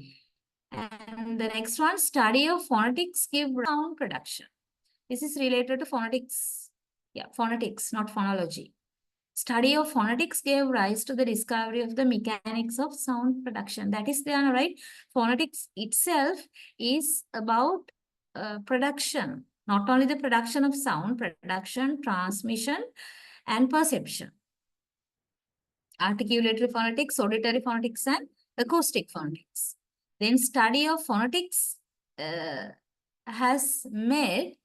And the next one, study of phonetics give sound production. This is related to phonetics. Yeah, phonetics, not phonology. Study of phonetics gave rise to the discovery of the mechanics of sound production. That is there, right? Phonetics itself is about production, not only the production of sound, production, transmission, and perception. Articulatory phonetics, auditory phonetics, and acoustic phonetics. Then study of phonetics has made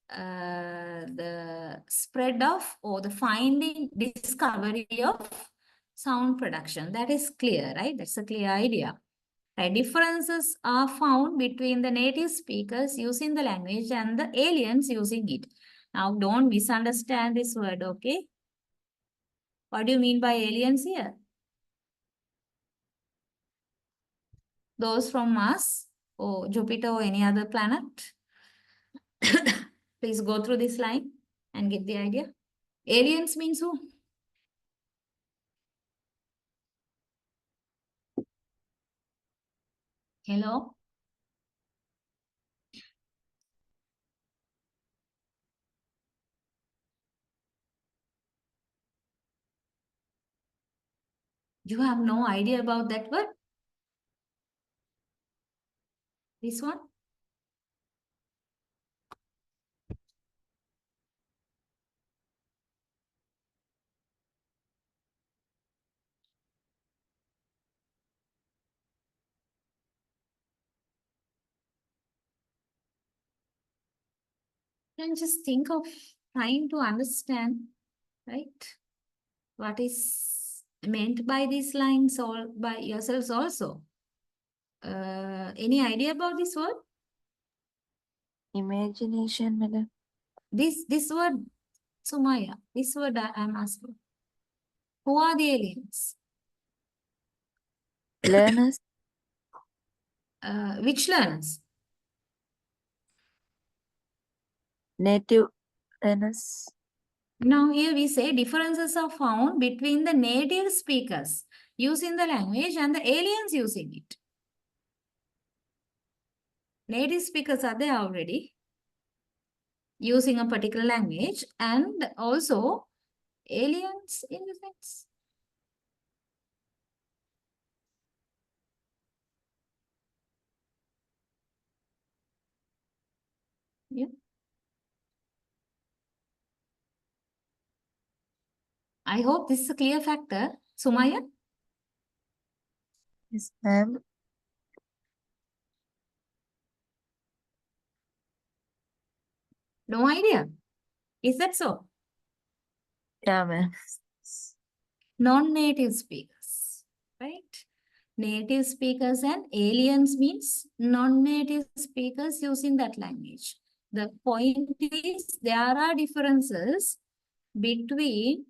the spread of or the discovery of sound production. That is clear, right? That's a clear idea. Right? Differences are found between the native speakers using the language and the aliens using it. Now, don't misunderstand this word, okay? What do you mean by aliens here? Those from Mars or Jupiter or any other planet? Please go through this line and get the idea. Aliens means who? Hello? You have no idea about that word? This one? And just think of trying to understand, right? What is meant by these lines or by yourselves also. Any idea about this word? Imagination, madam. This word, Sumaya, this word I'm asking. Who are the aliens? Learners, Which learners? native learners, Now here we say differences are found between the native speakers using the language and the aliens using it. Native speakers are there already using a particular language and also aliens in the sense. Yeah. I hope this is a clear factor. Sumaya, yes, ma'am. no idea. Is that so? Yeah, ma'am. Non-native speakers, right? Native speakers and aliens means non-native speakers using that language. The point is there are differences between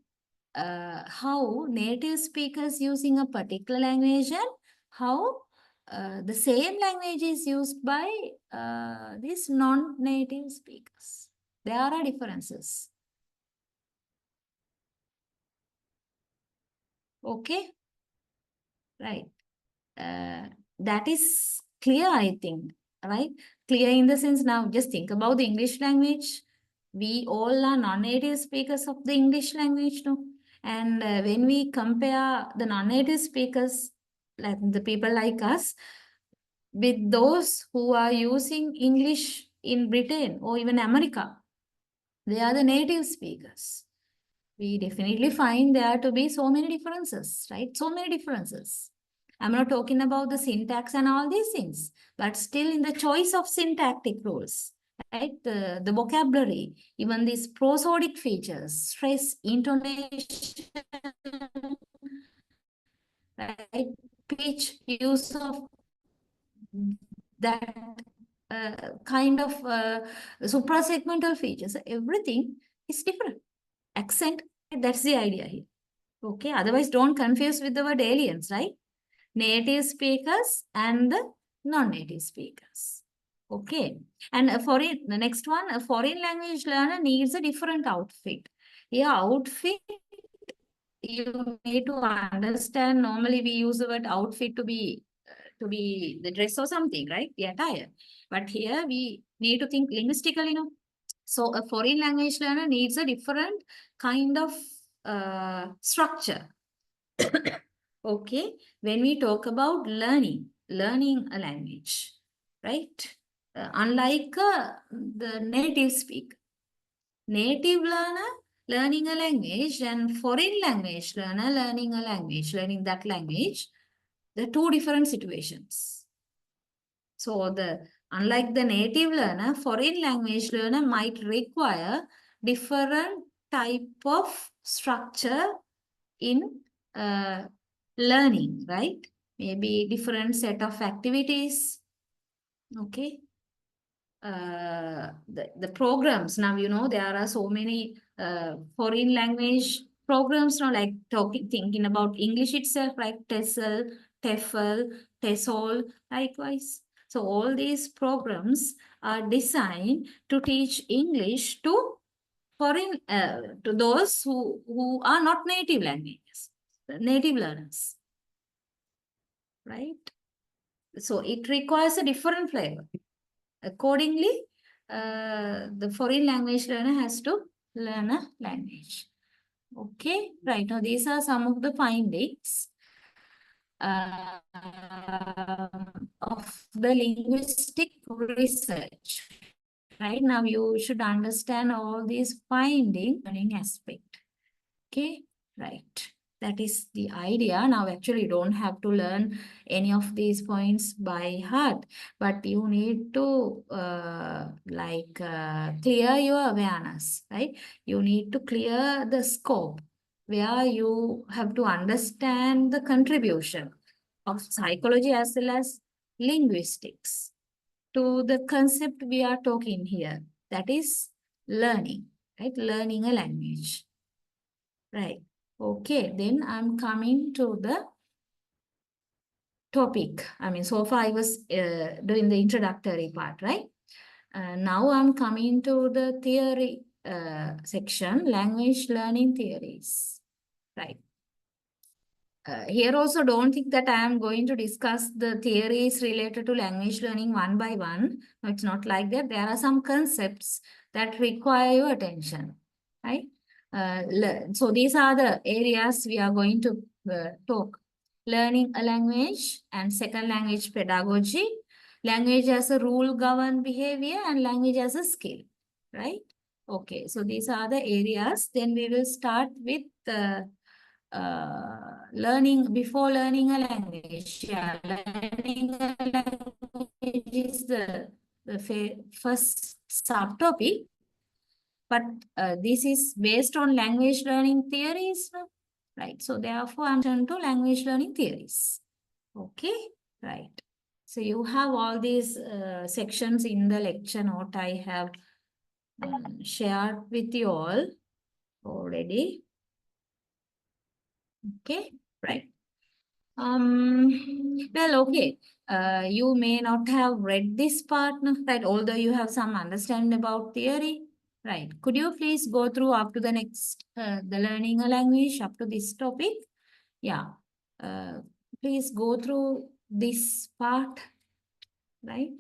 how native speakers using a particular language and how the same language is used by these non-native speakers. There are differences. Okay. right? That is clear, I think, right? Clear in the sense now, just think about the English language. We all are non-native speakers of the English language, no? And when we compare the non-native speakers, like the people like us, with those who are using English in Britain or even America, they are the native speakers. We definitely find there to be so many differences, right? So many differences. I'm not talking about the syntax and all these things, but still in the choice of syntactic rules, right? The vocabulary, even these prosodic features, stress, intonation, right? Pitch, use of that kind of suprasegmental features, everything is different. Accent, that's the idea here. Okay, otherwise don't confuse with the word aliens, right? Native speakers and the non-native speakers. Okay, and the next one, a foreign language learner needs a different outfit. Yeah, outfit, you need to understand. Normally, we use the word outfit to be the dress or something, right? The attire. But here we need to think linguistically, no? So a foreign language learner needs a different kind of structure. Okay, when we talk about learning a language, right? Unlike the native speaker, native learner learning a language and foreign language learner learning a language, learning that language, the two different situations. So unlike the native learner, foreign language learner might require different type of structure in learning, right? Maybe different set of activities. Okay. The programs now, there are so many foreign language programs now, like thinking about English itself, like TESL, TEFL, TESOL, likewise. So all these programs are designed to teach English to to those who are not native languages, native learners, right? So it requires a different flavor. Accordingly, the foreign language learner has to learn a language. Okay, right. Now these are some of the findings of the linguistic research. Right now, you should understand all these finding learning aspect. Okay, right. That is the idea. Now, actually, you don't have to learn any of these points by heart, but you need to clear your awareness, right? You need to clear the scope where you have to understand the contribution of psychology as well as linguistics to the concept we are talking here. That is learning, right? Learning a language. Right. Okay, then I'm coming to the topic. I mean, so far I was doing the introductory part, right? Now I'm coming to the theory section, language learning theories. Right. Here also don't think that I am going to discuss the theories related to language learning one by one. No, it's not like that. There are some concepts that require your attention, right? So these are the areas we are going to talk. Learning a language and second language pedagogy, language as a rule governed behavior, and language as a skill, right? Okay, so these are the areas. Then we will start with learning before learning a language. Yeah, learning a language is the first subtopic, but this is based on language learning theories, right? So therefore, I'm turning to language learning theories. Okay, right. So you have all these sections in the lecture note I have shared with you all already. Okay, right. Well, okay. You may not have read this part, no, right? Although you have some understanding about theory, right? Could you please go through up to the next, the learning a language up to this topic? Yeah. please go through this part, right?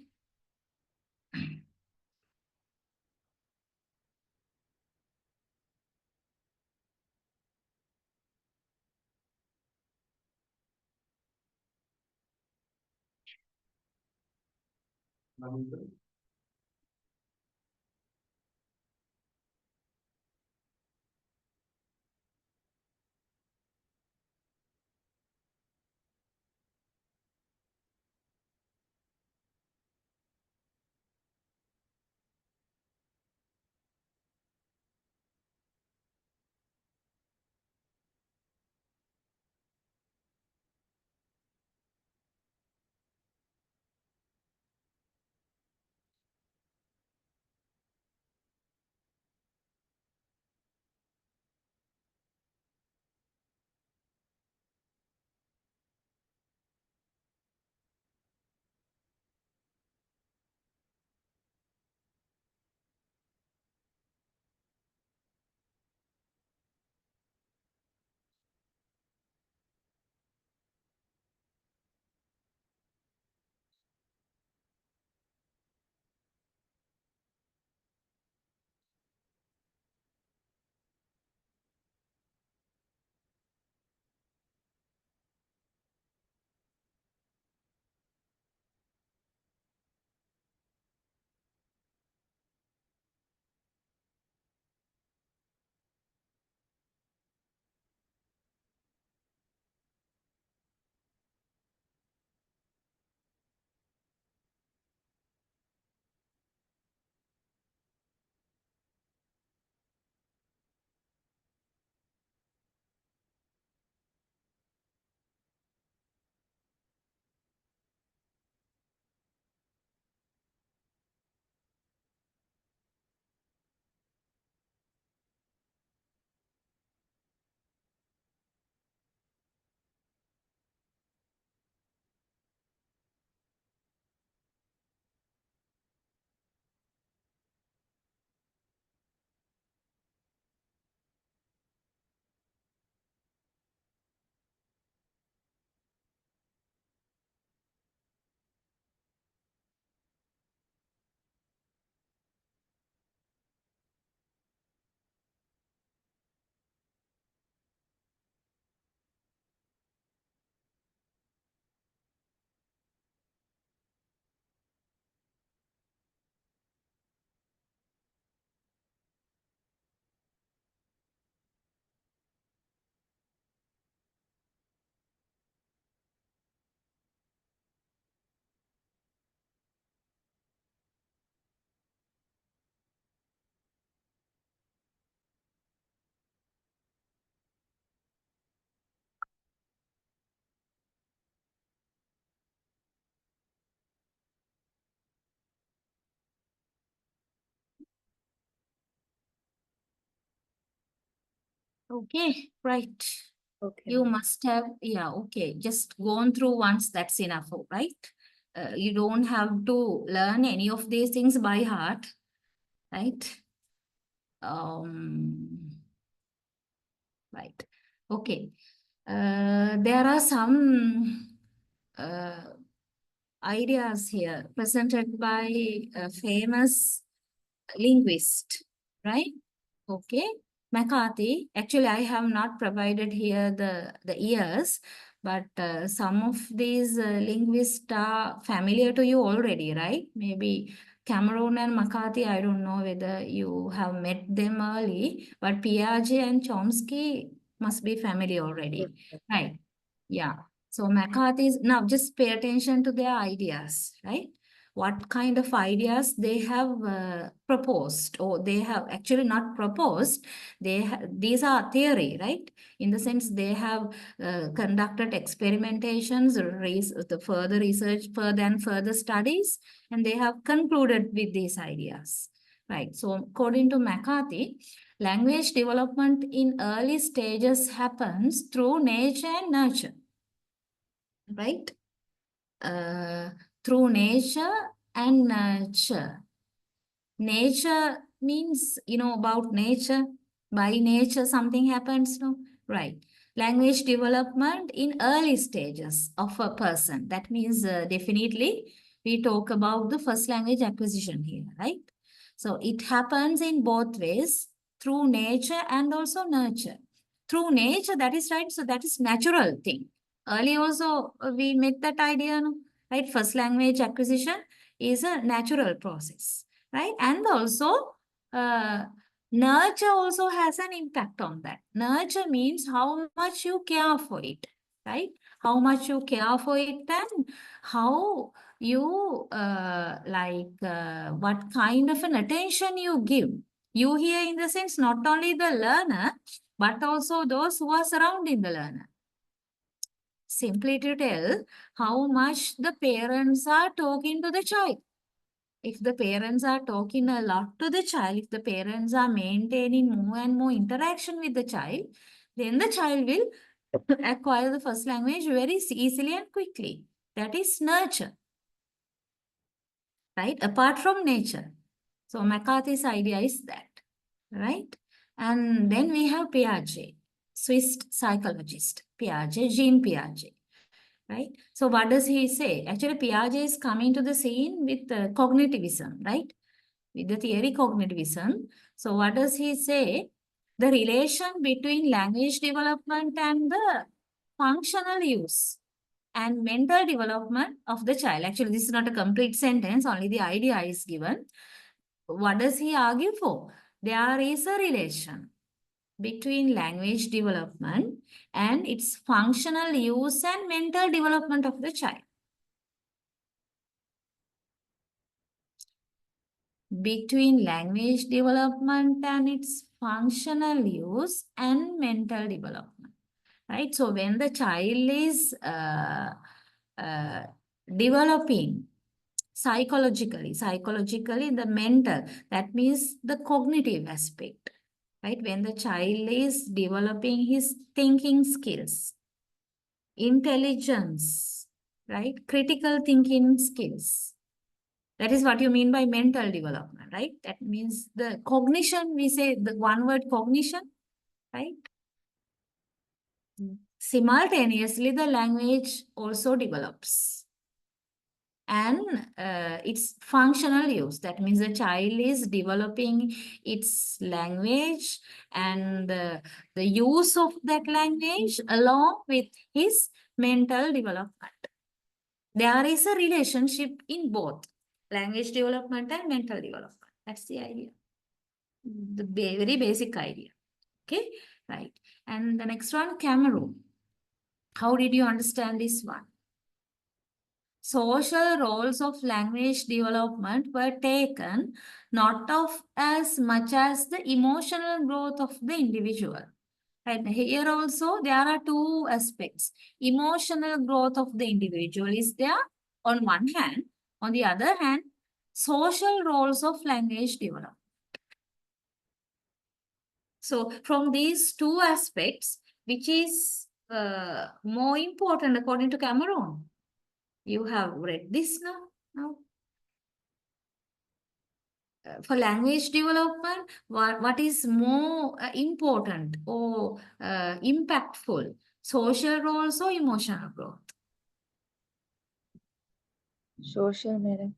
Okay, right. Okay. You must have, yeah, okay, just gone through once, that's enough, right? You don't have to learn any of these things by heart, right? Right. Okay. There are some ideas here presented by a famous linguist, right? Okay. McCarthy. Actually, I have not provided here the years, but some of these linguists are familiar to you already, right? Maybe Cameron and McCarthy, I don't know whether you have met them early, but Piaget and Chomsky must be familiar already, right? Yeah. So McCarthy's, now just pay attention to their ideas, right? What kind of ideas they have proposed, or they have actually not proposed, these are theory, right? In the sense they have conducted experimentations, the further research, further and further studies, and they have concluded with these ideas, right? So according to McCarthy, language development in early stages happens through nature and nurture, right? Uh, Through nature and nurture. Nature means, about nature. By nature, something happens, no? Right. language development in early stages of a person. That means definitely we talk about the first language acquisition here, right? So it happens in both ways, through nature and also nurture. Through nature, that is right. So that is natural thing. Early also we make that idea, no? Right? First language acquisition is a natural process, right? And also nurture also has an impact on that. Nurture means how much you care for it, right? How much you care for it and how you what kind of an attention you give. You here in the sense not only the learner, but also those who are surrounding the learner. Simply to tell how much the parents are talking to the child. If the parents are talking a lot to the child, if the parents are maintaining more and more interaction with the child, then the child will acquire the first language very easily and quickly. That is nurture, right? Apart from nature. So McCarthy's idea is that, right? And then we have Piaget, Swiss psychologist, Piaget, Jean Piaget. Right? So what does he say? Actually, Piaget is coming to the scene with cognitivism, right? With the theory cognitivism. So what does he say? The relation between language development and the functional use and mental development of the child. Actually, this is not a complete sentence, only the idea is given. What does he argue for? There is a relation between language development and its functional use and mental development of the child. Between language development and its functional use and mental development, right? So when the child is uh, developing psychologically, the mental, that means the cognitive aspect, right? When the child is developing his thinking skills, intelligence, right? Critical thinking skills. That is what you mean by mental development, right? That means the cognition, we say the one word cognition, right? Simultaneously, the language also develops. And its functional use. That means the child is developing its language and the use of that language along with his mental development. There is a relationship in both language development and mental development. That's the idea. The very basic idea. Okay, right. And the next one, Cameroon. How did you understand this one? Social roles of language development were taken not of as much as the emotional growth of the individual. And here also there are two aspects. Emotional growth of the individual is there on one hand. On the other hand, social roles of language development. So from these two aspects, which is more important according to Cameron? You have read this now? No? For language development, what is more important or impactful? Social roles or emotional growth? Social, madam.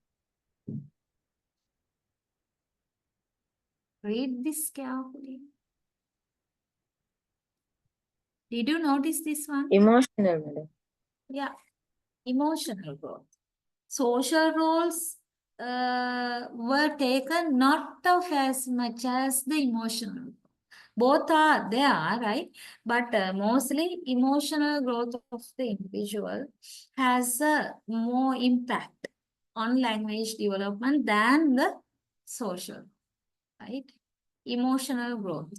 Read this carefully. Did you notice this one? Emotional, madam. Yeah, emotional growth. Social roles were taken not of as much as the emotional. Both are there, right? But mostly emotional growth of the individual has more impact on language development than the social, right? Emotional growth.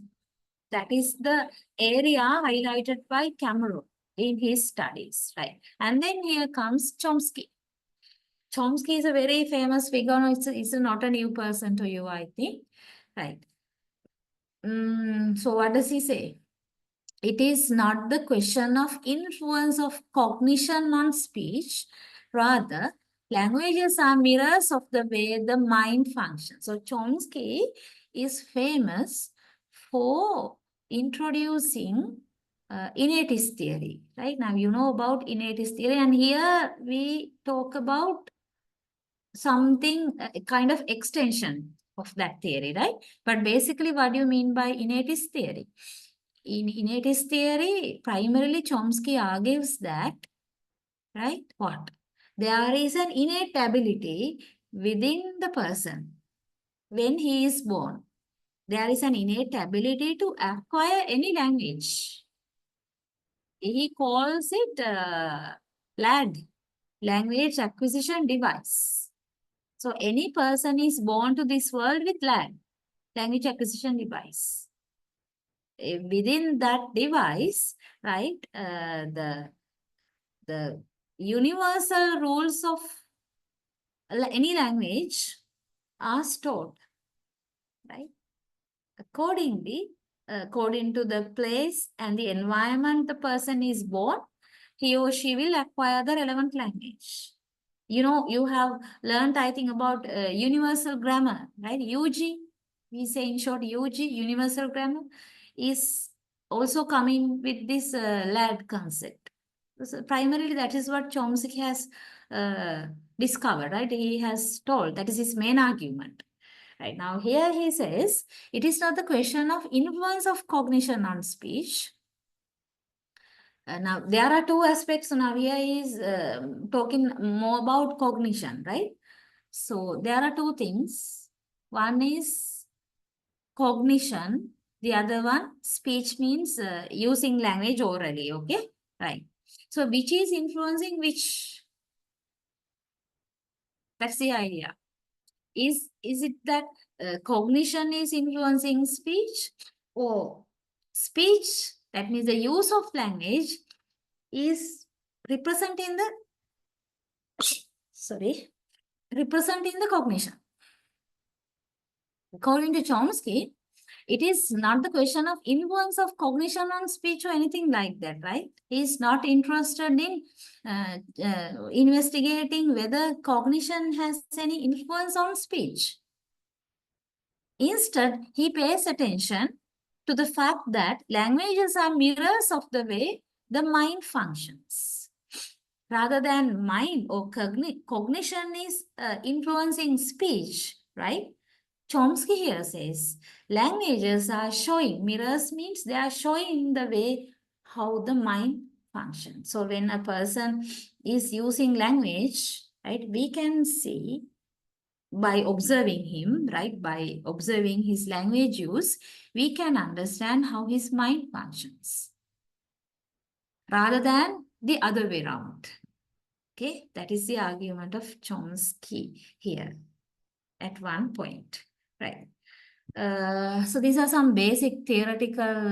That is the area highlighted by Cameron in his studies, right? And then here comes Chomsky. Chomsky is a very famous figure. No, it's not a new person to you, I think, right? So what does he say? It is not the question of influence of cognition on speech. Rather, languages are mirrors of the way the mind functions. So Chomsky is famous for introducing innatist theory, right? Now you know about innatist theory, and here we talk about something, a kind of extension of that theory, right? But basically, what do you mean by innatist theory? In innatist theory, primarily Chomsky argues that, right, what? There is an innate ability within the person when he is born. There is an innate ability to acquire any language. He calls it LAD, language acquisition device. So any person is born to this world with LAD, language acquisition device. Within that device, right, the universal rules of any language are stored, right? Accordingly, according to the place and the environment the person is born, he or she will acquire the relevant language. You know, you have learned, I think, about universal grammar, right? UG, we say in short UG, universal grammar, is also coming with this LAD concept. So primarily, that is what Chomsky has discovered, right? He has told, that is his main argument. Right now, here he says, it is not the question of influence of cognition on speech. Now, there are two aspects. Now, here he is talking more about cognition, right? So, there are two things. One is cognition. The other one, speech, means using language orally, okay? Right. So, which is influencing which? That's the idea. Is it that cognition is influencing speech, or speech, that means the use of language, is representing the representing the cognition? According to Chomsky, it is not the question of influence of cognition on speech or anything like that, right? He is not interested in investigating whether cognition has any influence on speech. Instead, he pays attention to the fact that languages are mirrors of the way the mind functions. Rather than mind or cognition is influencing speech, right? Chomsky here says languages are showing, mirrors means they are showing the way how the mind functions. So when a person is using language, right, we can see by observing him, right, by observing his language use, we can understand how his mind functions rather than the other way around. Okay, that is the argument of Chomsky here at one point, right? So these are some basic theoretical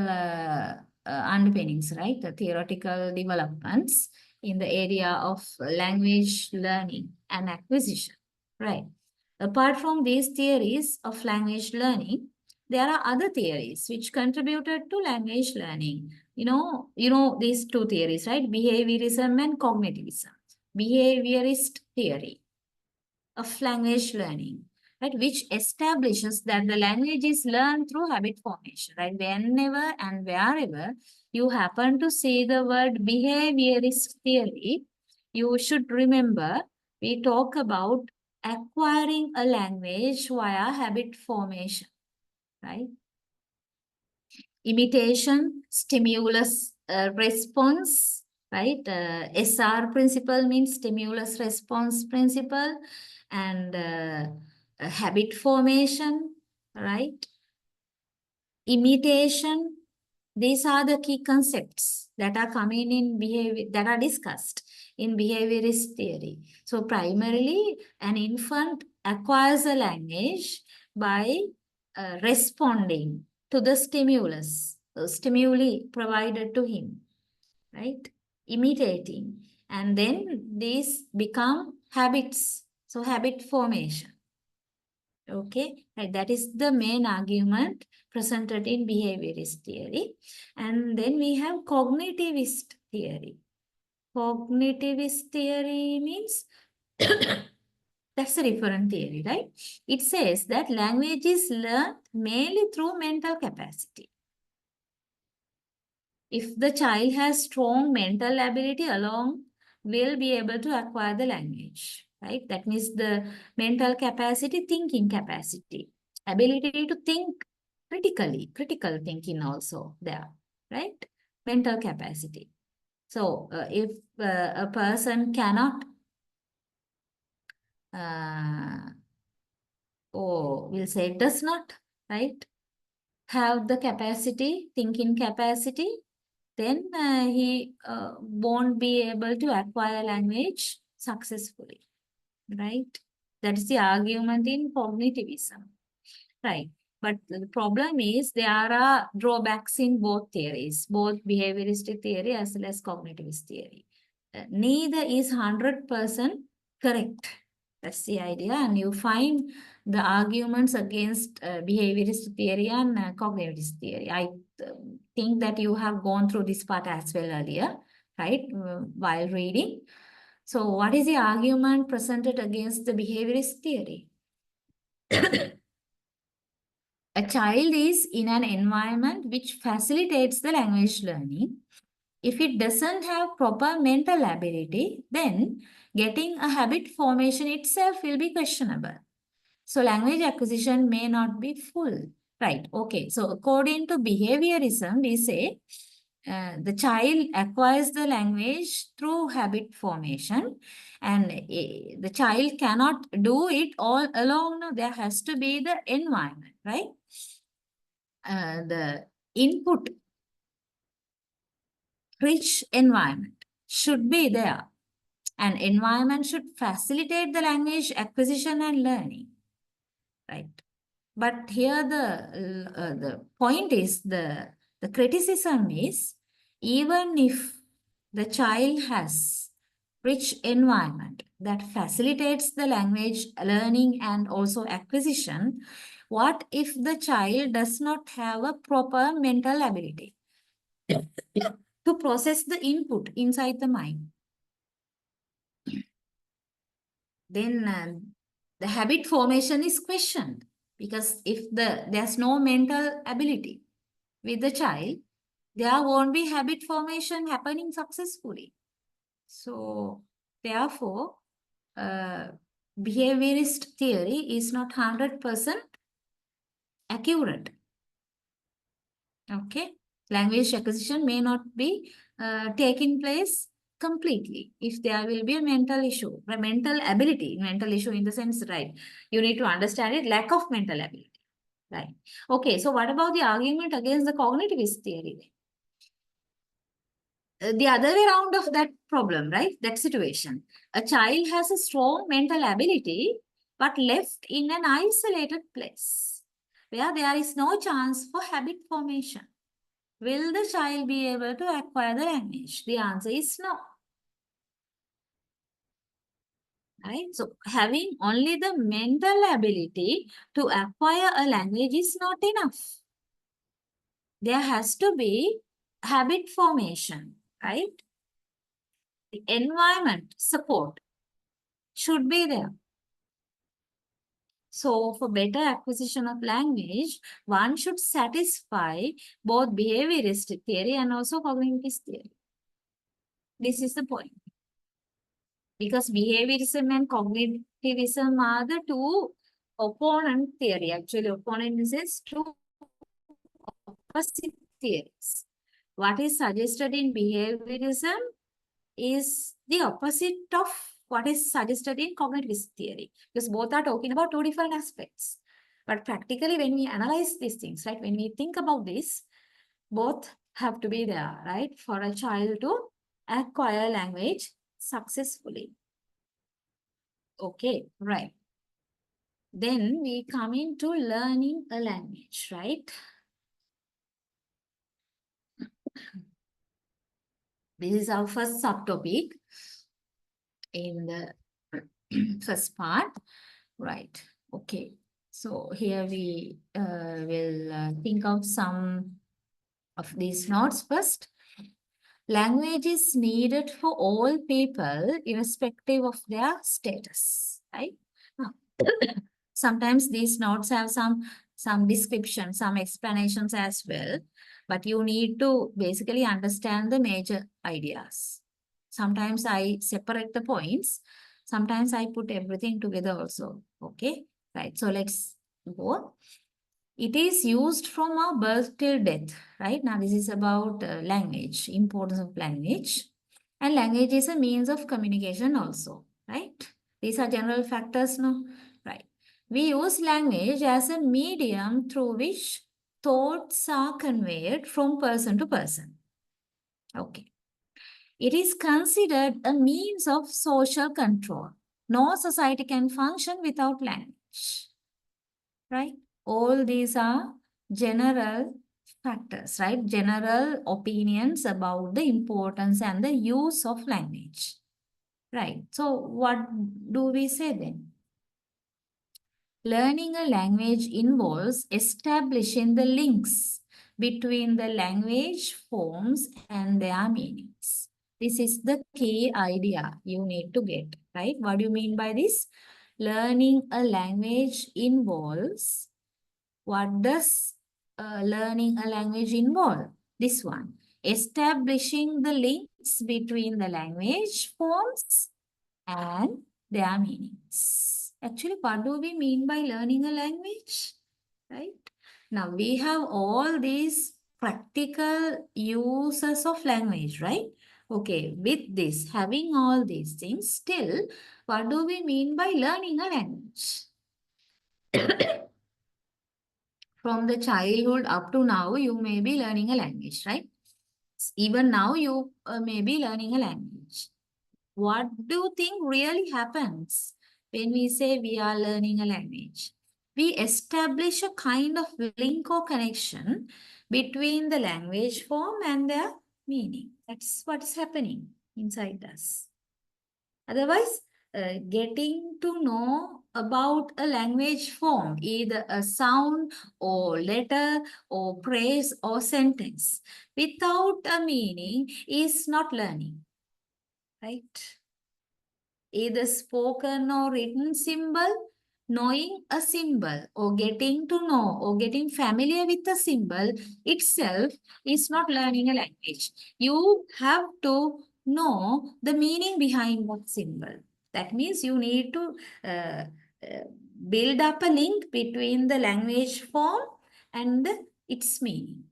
underpinnings, right? The theoretical developments in the area of language learning and acquisition, right? Apart from these theories of language learning, there are other theories which contributed to language learning. You know these two theories, right? Behaviorism and cognitivism. Behaviorist theory of language learning, right, which establishes that the language is learned through habit formation, right? Whenever and wherever you happen to see the word behaviorist theory, you should remember we talk about acquiring a language via habit formation, right? Imitation, stimulus response, right? SR principle means stimulus response principle, and habit formation, right? Imitation. These are the key concepts that are coming in behavior, that are discussed in behaviorist theory. So primarily, an infant acquires a language by responding to the stimulus, the stimuli provided to him, right? Imitating. And then these become habits. So habit formation. Okay, right. That is the main argument presented in behaviorist theory. And then we have cognitivist theory. Cognitivist theory means that's a different theory, right? It says that language is learned mainly through mental capacity. if the child has strong mental ability along, will be able to acquire the language, right? That means the mental capacity, thinking capacity, ability to think critically, critical thinking also there, right? Mental capacity. So if a person cannot, or we'll say does not, right, have the capacity, thinking capacity, then he won't be able to acquire language successfully, right? That is the argument in cognitivism, right? But the problem is there are drawbacks in both theories, both behavioristic theory as well as cognitivist theory. Neither is 100% correct. That's the idea. And you find the arguments against behaviorist theory and cognitivist theory. I think that you have gone through this part as well earlier, right, while reading. So what is the argument presented against the behaviorist theory? A child is in an environment which facilitates the language learning. If it doesn't have proper mental ability, then getting a habit formation itself will be questionable. So language acquisition may not be full. Right, okay. So according to behaviorism, we say the child acquires the language through habit formation, and the child cannot do it all alone. No, there has to be the environment, right? The input rich environment should be there. An environment should facilitate the language acquisition and learning, right? But here the point is, the criticism is, even if the child has rich environment that facilitates the language learning and also acquisition, what if the child does not have a proper mental ability to process the input inside the mind? Then the habit formation is questioned, because if there's no mental ability with the child, there won't be habit formation happening successfully. So therefore, behaviorist theory is not 100% accurate. Okay, language acquisition may not be taking place completely if there will be a mental issue, a mental ability, mental issue in the sense, right? You need to understand it, lack of mental ability, right? Okay, so what about the argument against the cognitivist theory? The other way around of that problem, right? That situation. A child has a strong mental ability, but left in an isolated place where there is no chance for habit formation. Will the child be able to acquire the language? The answer is no. Right? So having only the mental ability to acquire a language is not enough. There has to be habit formation, right? The environment support should be there. So for better acquisition of language, one should satisfy both behaviorist theory and also cognitivist theory. This is the point. Because behaviorism and cognitivism are the two opponent theory. Actually, opponent is two opposite theories. What is suggested in behaviorism is the opposite of what is suggested in cognitivist theory, because both are talking about two different aspects. But practically, when we analyze these things, right, when we think about this, both have to be there, right, for a child to acquire language successfully. Okay, right. Then we come into learning a language, right? This is our first subtopic in the first part, right? Okay, so here we will think of some of these notes first. Language is needed for all people, irrespective of their status, right? Sometimes these notes have some description, some explanations as well. but you need to basically understand the major ideas. Sometimes I separate the points. Sometimes I put everything together also. Okay, right. So let's go. It is used from our birth till death, right? Now this is about language, importance of language. And language is a means of communication also, right? These are general factors, no? Right. We use language as a medium through which thoughts are conveyed from person to person. Okay. It is considered a means of social control. No society can function without language, right? All these are general factors, right? General opinions about the importance and the use of language, right? So what do we say then? Learning a language involves establishing the links between the language forms and their meanings. This is the key idea you need to get, right? What do you mean by this? Learning a language involves, what does learning a language involve? This one, establishing the links between the language forms and their meanings. Actually, what do we mean by learning a language? Right? Now, we have all these practical uses of language, right? Okay, with this, having all these things, still, what do we mean by learning a language? From the childhood up to now, you may be learning a language, right? Even now, you may be learning a language. What do you think really happens when we say we are learning a language? We establish a kind of link or connection between the language form and their meaning. That's what's happening inside us. Otherwise, getting to know about a language form, either a sound or letter or phrase or sentence, without a meaning is not learning, right? Either spoken or written symbol, knowing a symbol or getting to know or getting familiar with a symbol itself is not learning a language. You have to know the meaning behind that symbol. That means you need to uh, uh, build up a link between the language form and its meaning.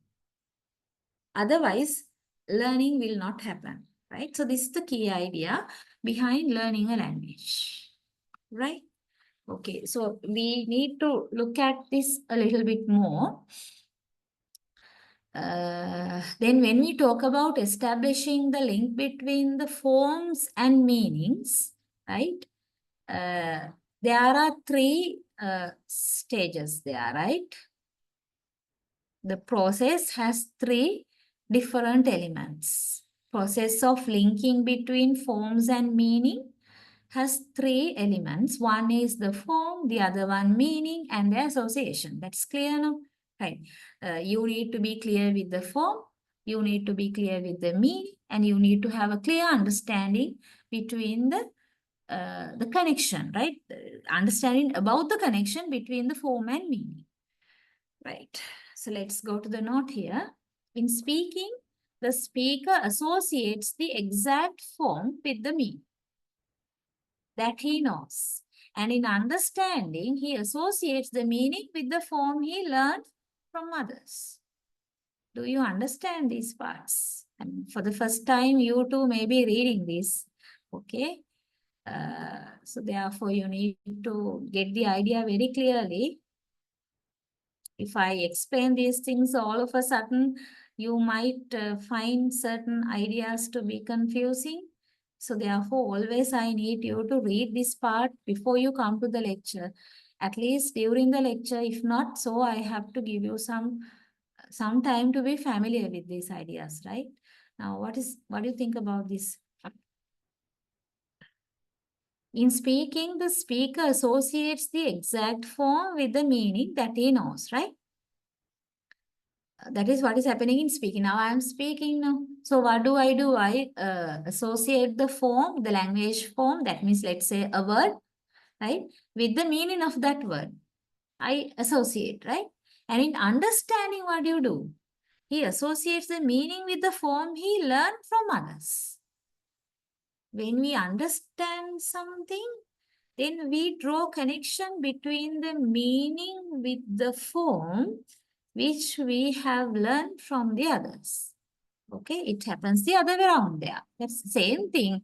Otherwise, learning will not happen, right? So this is the key idea behind learning a language, right? Okay, so we need to look at this a little bit more. Then when we talk about establishing the link between the forms and meanings, right? There are three stages there, right? The process has three different elements. Process of linking between forms and meaning has three elements. One is the form, the other one meaning, and the association. That's clear now? Right. You need to be clear with the form, you need to be clear with the meaning, and you need to have a clear understanding between the connection, right? Understanding about the connection between the form and meaning. Right. So let's go to the note here. In speaking, the speaker associates the exact form with the meaning that he knows. And in understanding, he associates the meaning with the form he learned from others. Do you understand these parts? And for the first time, you too may be reading this. Okay. So therefore, you need to get the idea very clearly. If I explain these things all of a sudden, you might find certain ideas to be confusing. So therefore, always I need you to read this part before you come to the lecture. At least during the lecture, if not so, I have to give you some time to be familiar with these ideas, right? Now, what do you think about this? In speaking, the speaker associates the exact form with the meaning that he knows, right? That is what is happening in speaking. Now I am speaking now. So what do? I associate the form, the language form, that means let's say a word, right? With the meaning of that word. I associate, right? And in understanding, what do? He associates the meaning with the form he learned from others. When we understand something, then we draw connection between the meaning with the form which we have learned from the others. Okay, it happens the other way around there. That's the same thing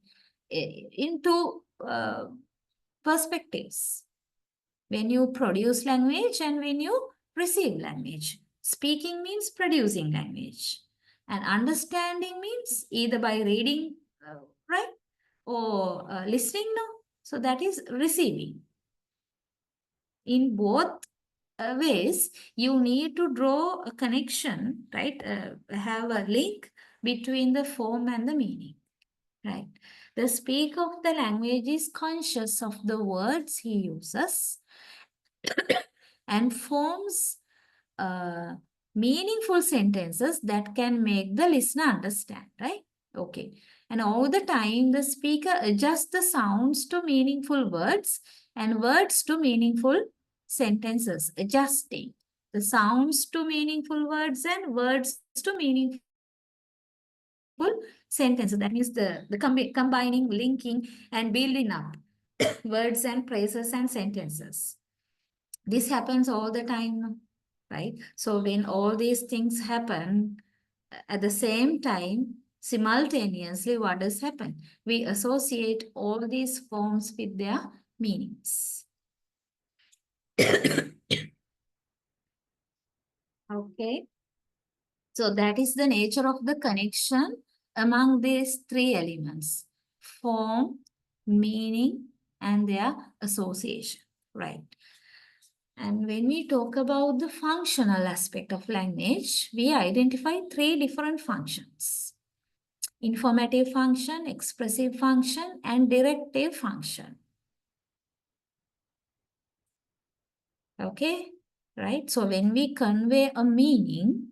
into perspectives. When you produce language and when you receive language. Speaking means producing language. And understanding means either by reading, right? Or listening, no? So that is receiving. In both ways, you need to draw a connection, right? Have a link between the form and the meaning, right? The speaker of the language is conscious of the words he uses and forms meaningful sentences that can make the listener understand, right? Okay. And all the time, the speaker adjusts the sounds to meaningful words and words to meaningful sentences, adjusting the sounds to meaningful words and words to meaningful sentences. That means the combining, linking, and building up words and phrases and sentences. This happens all the time, right? So when all these things happen at the same time, simultaneously, what does happen? We associate all these forms with their meanings. Okay. So that is the nature of the connection among these three elements: form, meaning, and their association, right? And when we talk about the functional aspect of language, we identify three different functions: informative function, expressive function, and directive function. Okay, right? So when we convey a meaning,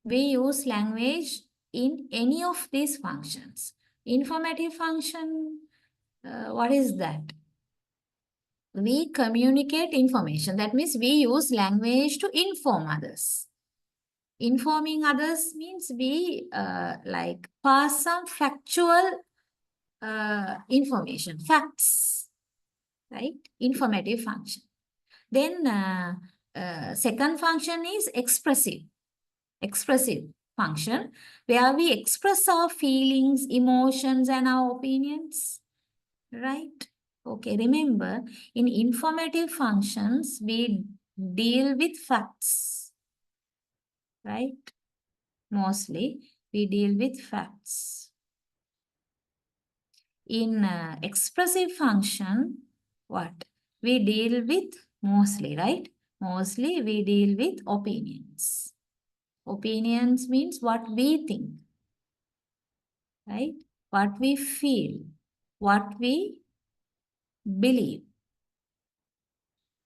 we use language in any of these functions. Informative function, what is that? We communicate information. That means we use language to inform others. Informing others means we like pass some factual information, facts, right? Informative function. Then second function is expressive function, where we express our feelings, emotions, and our opinions, right? Okay, remember, in informative functions, we deal with facts, right? Mostly, we deal with facts. In expressive function, what? We deal with mostly, right? Mostly, we deal with opinions. Opinions means what we think, right? What we feel, what we believe.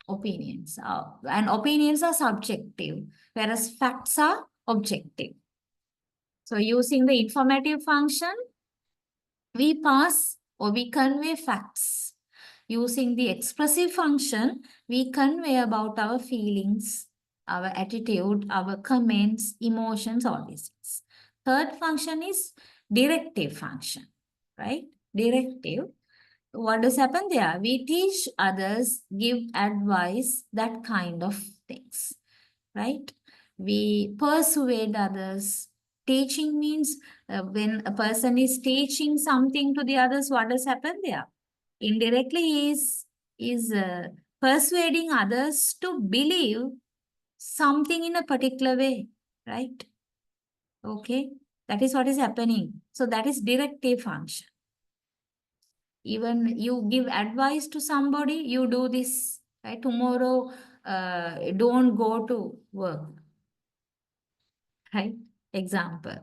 Opinions are, and opinions are subjective, whereas facts are objective. So using the informative function, we pass or we convey facts. Using the expressive function, we convey about our feelings, our attitude, our comments, emotions, all these things. Third function is directive function, right? Directive. What does happen there? We teach others, give advice, that kind of things, right? We persuade others. Teaching means when a person is teaching something to the others, what does happen there? Indirectly is persuading others to believe something in a particular way, right? Okay, that is what is happening. So that is directive function. Even you give advice to somebody, you do this, right? Tomorrow, don't go to work, right? Example,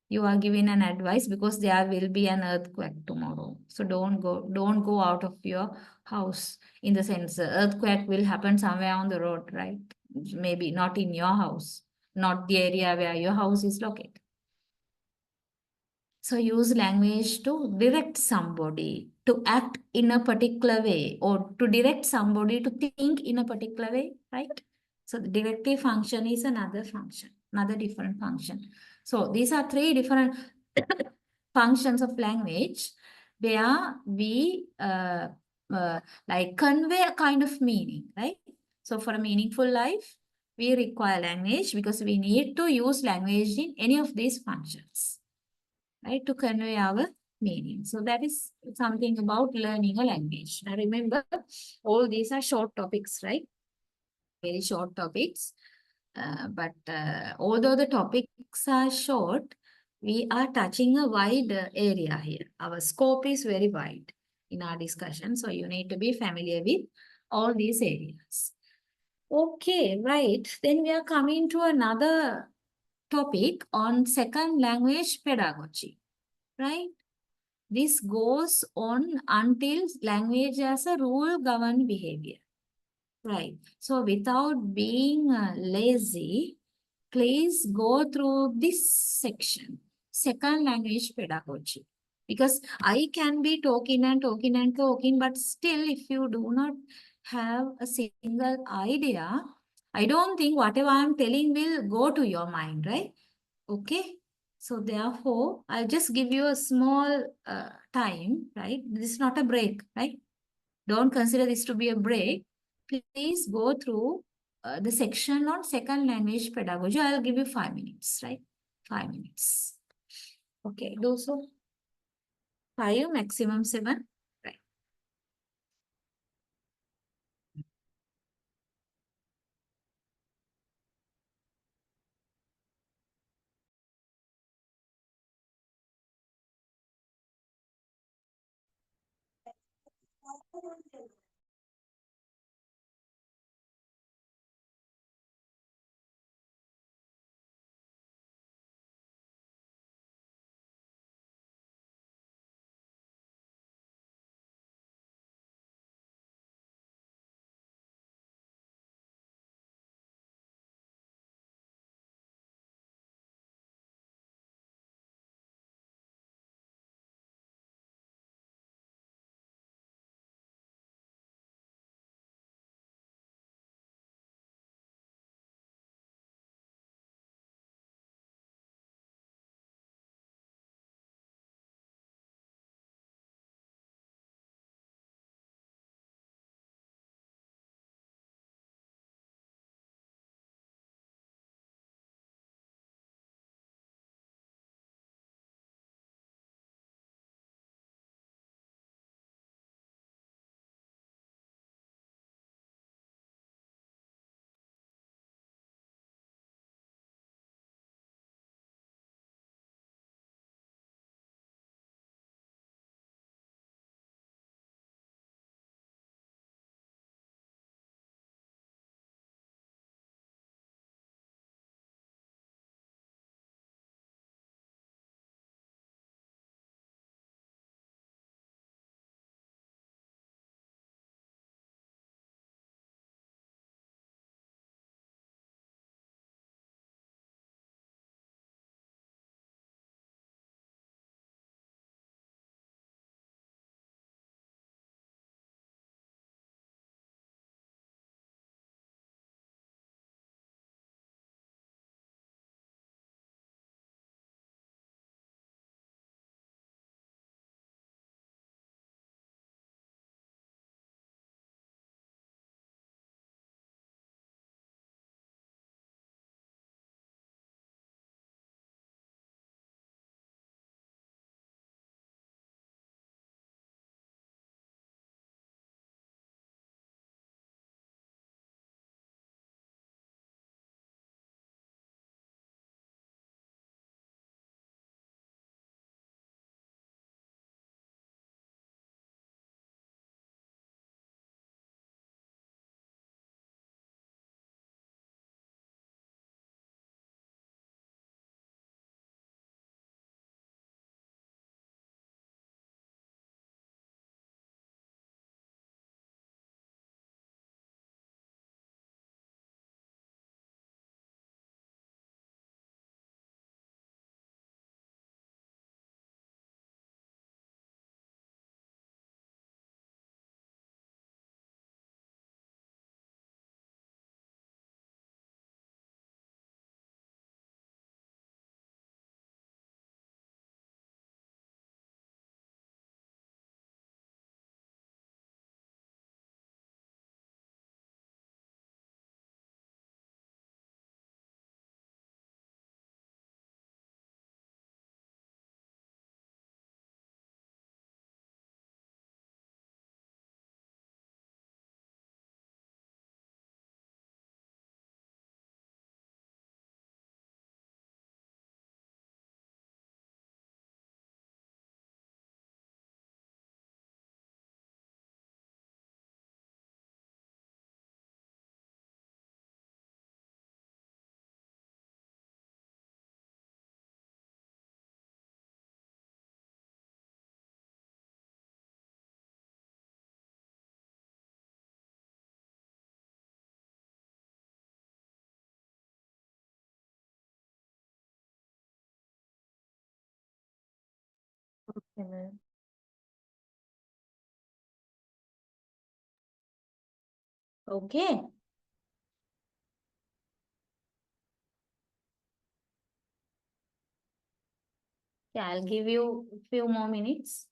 you are giving an advice because there will be an earthquake tomorrow. So don't go out of your house. In the sense, earthquake will happen somewhere on the road, right? Maybe not in your house, not the area where your house is located. So use language to direct somebody to act in a particular way, or to direct somebody to think in a particular way, right? So the directive function is another function. another different function. So these are three different functions of language where we like convey a kind of meaning, right? So for a meaningful life, we require language because we need to use language in any of these functions, right? To convey our meaning. So that is something about learning a language. Now remember, all these are short topics, right? Very short topics. But although the topics are short, we are touching a wide area here. Our scope is very wide in our discussion. So you need to be familiar with all these areas. Okay, right. Then we are coming to another topic on second language pedagogy, right? This goes on until language as a rule govern behavior. Right. So without being lazy, please go through this section, second language pedagogy. Because I can be talking and talking and talking, but still if you do not have a single idea, I don't think whatever I'm telling will go to your mind, right? Okay. So therefore, I'll just give you a small time, right? This is not a break, right? Don't consider this to be a break. Please go through the section on second language pedagogy. I'll give you 5 minutes, right? 5 minutes. Okay, do so. 5, maximum 7. Right. Okay, madam. Okay. Yeah, I'll give you a few more minutes.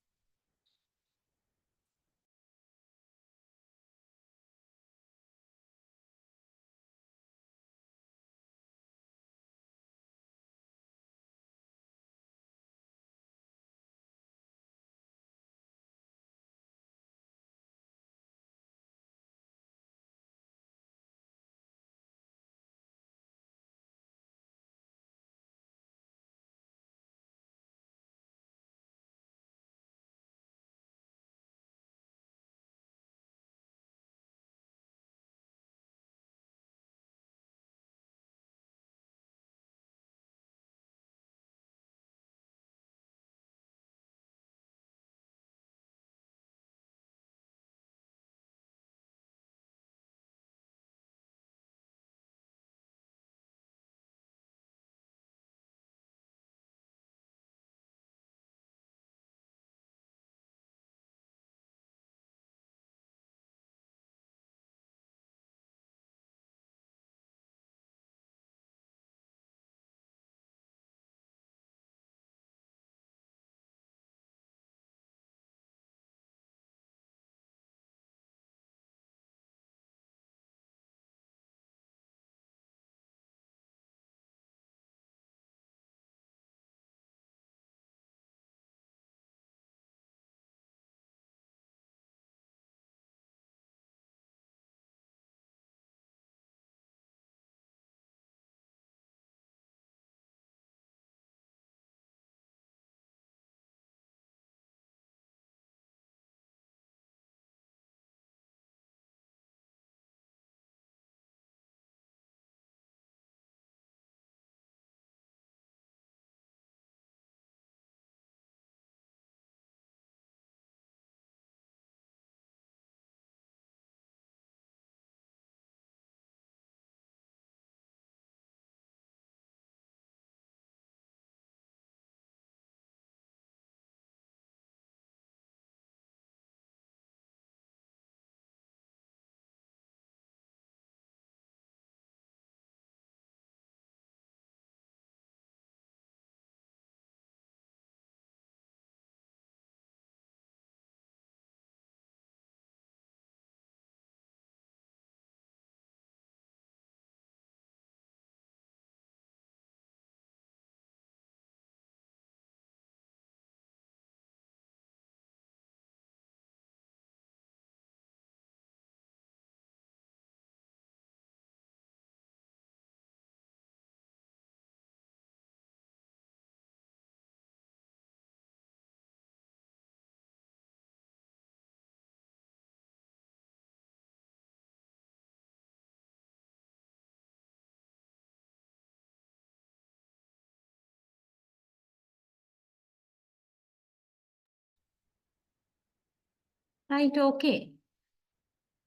Right, okay.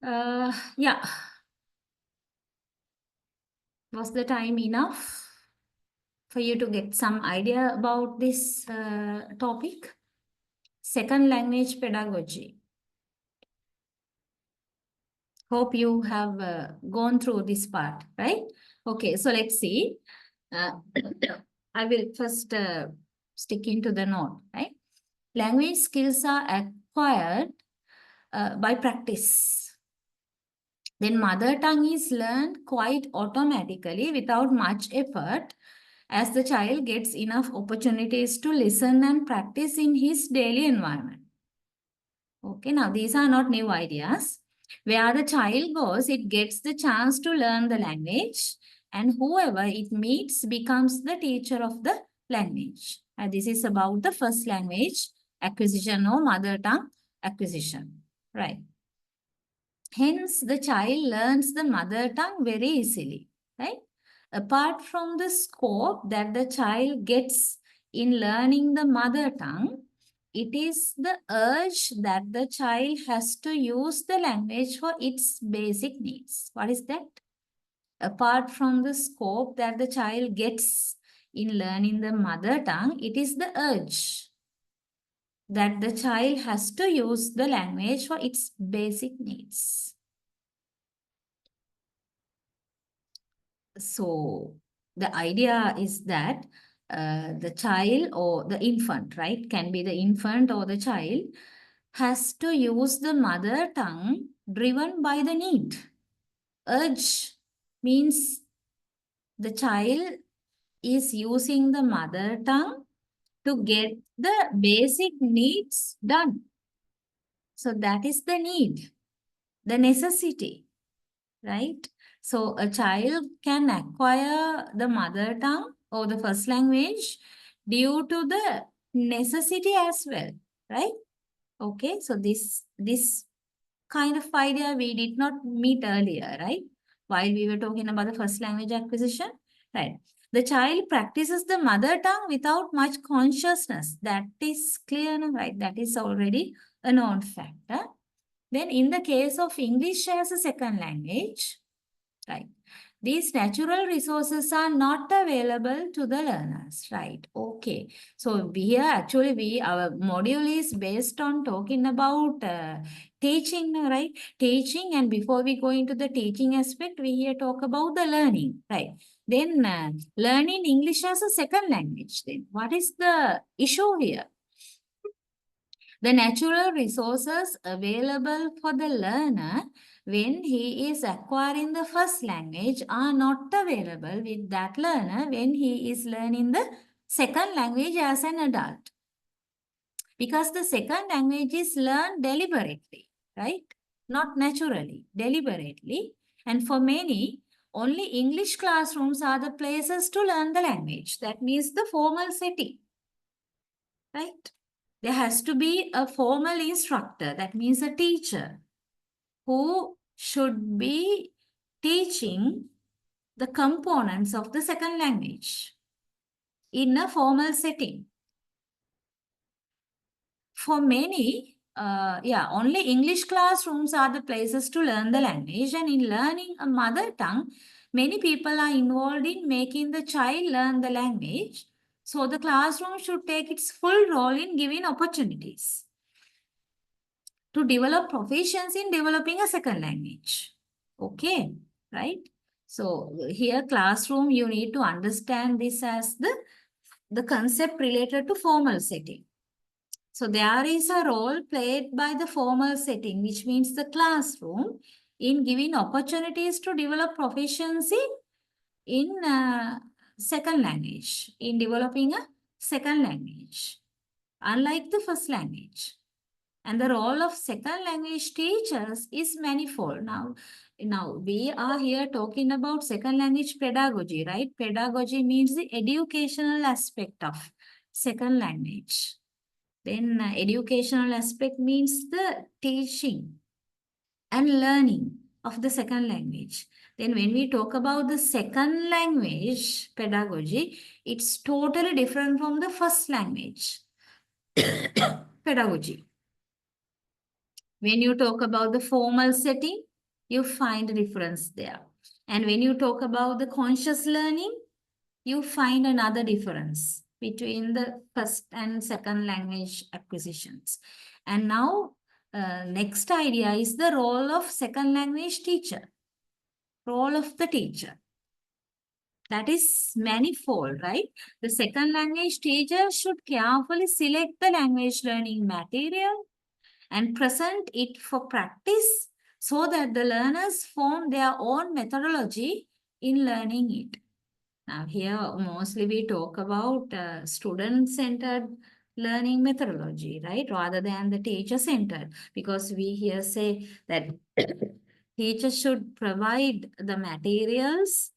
Yeah. Was the time enough for you to get some idea about this topic? Second language pedagogy. Hope you have gone through this part, right? Okay, so let's see. Uh, I will first stick into the note, right? Language skills are acquired by practice. Then mother tongue is learned quite automatically without much effort as the child gets enough opportunities to listen and practice in his daily environment. Okay, now these are not new ideas. Where the child goes, it gets the chance to learn the language, and whoever it meets becomes the teacher of the language. And this is about the first language acquisition or mother tongue acquisition, right? Hence, the child learns the mother tongue very easily, right? Apart from the scope that the child gets in learning the mother tongue, it is the urge that the child has to use the language for its basic needs. What is that? Apart from the scope that the child gets in learning the mother tongue, it is the urge. that the child has to use the language for its basic needs. So the idea is that the child or the infant, right, can be the infant or the child, has to use the mother tongue driven by the need. Urge means the child is using the mother tongue to get the basic needs done. So that is the need, the necessity, right? So a child can acquire the mother tongue or the first language due to the necessity as well, right? Okay, so this kind of idea we did not meet earlier, right? While we were talking about the first language acquisition, right? The child practices the mother tongue without much consciousness. That is clear, no? Right? That is already a known factor. Then in the case of English as a second language, right? These natural resources are not available to the learners, right? Okay. So here actually our module is based on talking about teaching, right? Teaching, and before we go into the teaching aspect, we here talk about the learning, right? Then learning English as a second language. Then what is the issue here? The natural resources available for the learner when he is acquiring the first language are not available with that learner when he is learning the second language as an adult. Because the second language is learned deliberately, right? Not naturally, deliberately. And for many, only English classrooms are the places to learn the language. That means the formal setting, right? There has to be a formal instructor, that means a teacher, who should be teaching the components of the second language in a formal setting. For many, only English classrooms are the places to learn the language, and in learning a mother tongue, many people are involved in making the child learn the language. So the classroom should take its full role in giving opportunities to develop proficiency in developing a second language. Okay, right? So here classroom, you need to understand this as the concept related to formal setting. So there is a role played by the formal setting, which means the classroom, in giving opportunities to develop proficiency in second language, in developing a second language, unlike the first language. And the role of second language teachers is manifold. Now we are here talking about second language pedagogy, right? Pedagogy means the educational aspect of second language. Then educational aspect means the teaching and learning of the second language. Then when we talk about the second language pedagogy, it's totally different from the first language pedagogy. When you talk about the formal setting, you find a difference there. And when you talk about the conscious learning, you find another difference between the first and second language acquisitions. And now, next idea is the role of second language teacher, role of the teacher. That is manifold, right? The second language teacher should carefully select the language learning material and present it for practice so that the learners form their own methodology in learning it. Now here mostly we talk about student-centered learning methodology, right? Rather than the teacher-centered, because we here say that teachers should provide the materials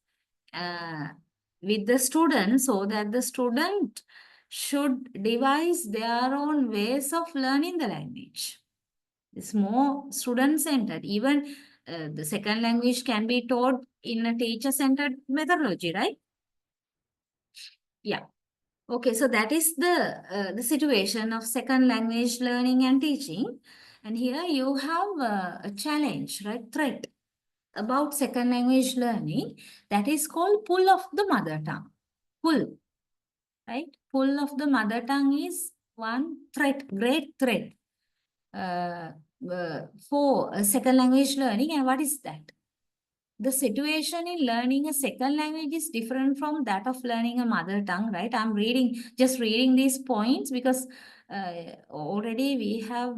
with the student so that the student should devise their own ways of learning the language. It's more student-centered. Even the second language can be taught in a teacher-centered methodology, right? Yeah. Okay, so that is the situation of second language learning and teaching. And here you have a challenge, right? Threat about second language learning that is called pull of the mother tongue. Pull, right? Pull of the mother tongue is one threat, great threat for second language learning. And what is that? The situation in learning a second language is different from that of learning a mother tongue, right? I'm just reading these points because already we have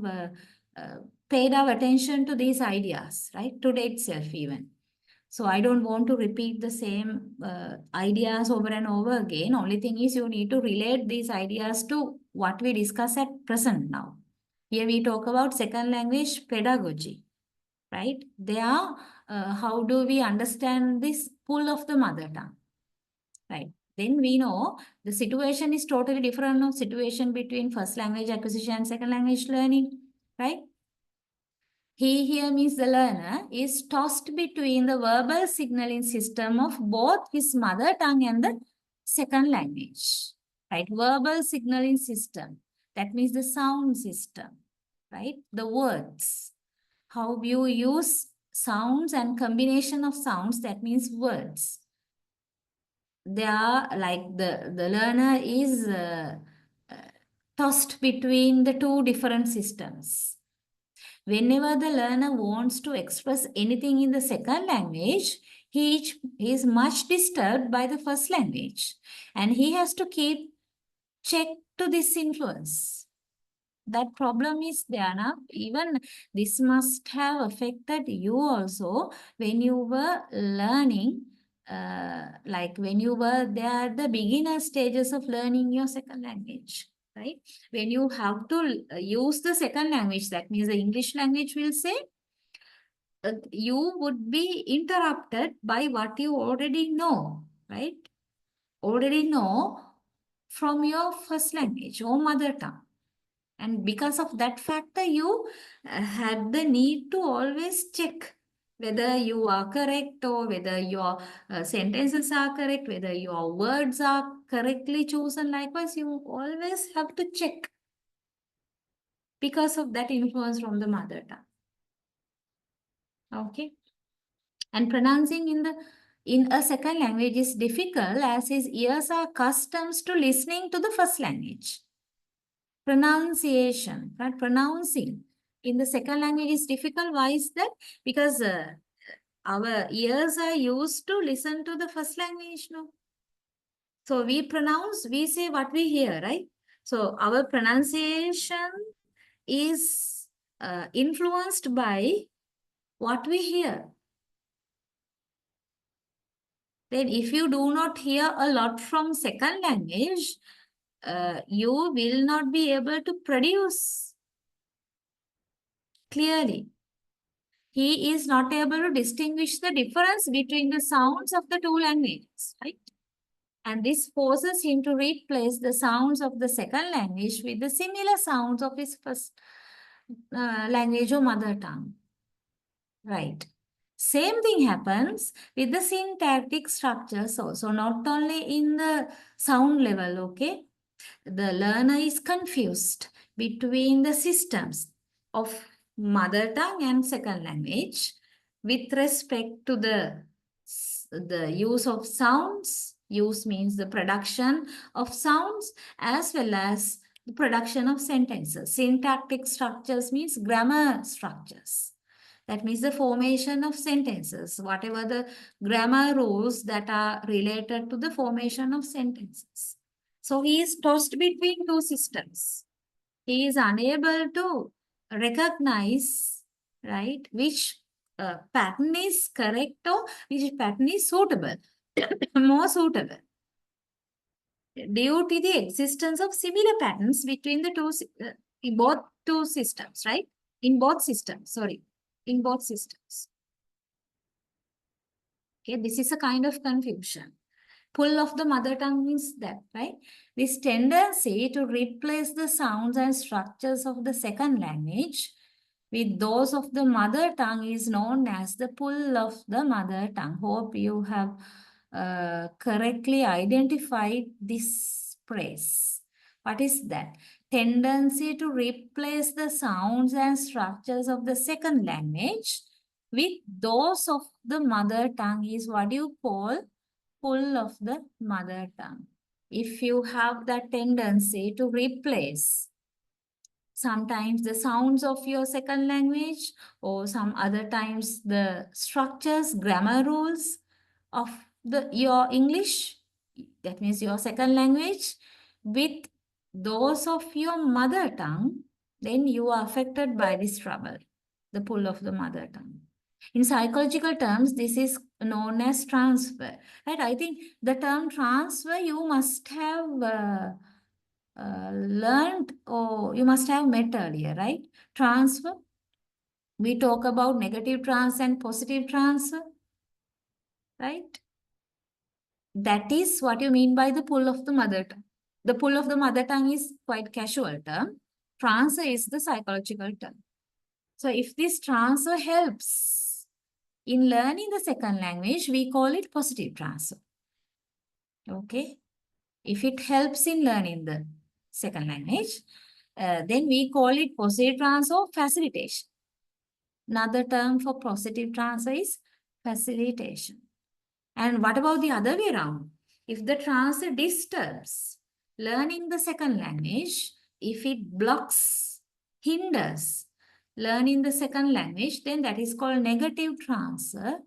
paid our attention to these ideas, right? Today itself even. So I don't want to repeat the same ideas over and over again. Only thing is you need to relate these ideas to what we discuss at present now. Here we talk about second language pedagogy, right? There, how do we understand this pull of the mother tongue, right? Then we know the situation is totally different from situation between first language acquisition and second language learning, right? He here means the learner is tossed between the verbal signaling system of both his mother tongue and the second language, right? Verbal signaling system, that means the sound system, right? The words, how you use sounds and combination of sounds, that means words. They are like the learner is tossed between the two different systems. Whenever the learner wants to express anything in the second language, he is much disturbed by the first language. And he has to keep check to this influence. That problem is there now. Even this must have affected you also when you were learning, like when you were there at the beginner stages of learning your second language. Right? When you have to use the second language, that means the English language will say, you would be interrupted by what you already know, right? Already know from your first language or mother tongue. And because of that factor, you had the need to always check whether you are correct or whether your sentences are correct, whether your words are correctly chosen. Likewise, you always have to check because of that influence from the mother tongue. Okay. And pronouncing in a second language is difficult as his ears are accustomed to listening to the first language. Pronunciation, right? Pronouncing in the second language is difficult. Why is that? Because our ears are used to listen to the first language, no? So we pronounce, we say what we hear, right? So our pronunciation is influenced by what we hear. Then if you do not hear a lot from second language, you will not be able to produce clearly. He is not able to distinguish the difference between the sounds of the two languages, right? And this forces him to replace the sounds of the second language with the similar sounds of his first language or mother tongue, right? Same thing happens with the syntactic structures also, not only in the sound level, okay? The learner is confused between the systems of mother tongue and second language with respect to the use of sounds. Use means the production of sounds as well as the production of sentences. Syntactic structures means grammar structures. That means the formation of sentences, whatever the grammar rules that are related to the formation of sentences. So he is tossed between two systems. He is unable to recognize, right, which pattern is correct or which pattern is suitable, more suitable. Due to the existence of similar patterns between the two, in both two systems, right? In both systems, sorry, in both systems. Okay, this is a kind of confusion. Pull of the mother tongue means that, right? This tendency to replace the sounds and structures of the second language with those of the mother tongue is known as the pull of the mother tongue. Hope you have correctly identified this phrase. What is that? Tendency to replace the sounds and structures of the second language with those of the mother tongue is what you call pull of the mother tongue. If you have that tendency to replace sometimes the sounds of your second language, or some other times the structures, grammar rules of your English, that means your second language, with those of your mother tongue, then you are affected by this trouble, the pull of the mother tongue. In psychological terms, this is known as transfer, right? I think the term transfer you must have learned, or you must have met earlier, right? Transfer. We talk about negative transfer and positive transfer, right? That is what you mean by the pull of the mother tongue. The pull of the mother tongue is quite casual term. Transfer is the psychological term. So if this transfer helps in learning the second language, we call it positive transfer. Okay. If it helps in learning the second language, then we call it positive transfer or facilitation. Another term for positive transfer is facilitation. And what about the other way around? If the transfer disturbs learning the second language, if it blocks, hinders learning the second language, then that is called negative transfer,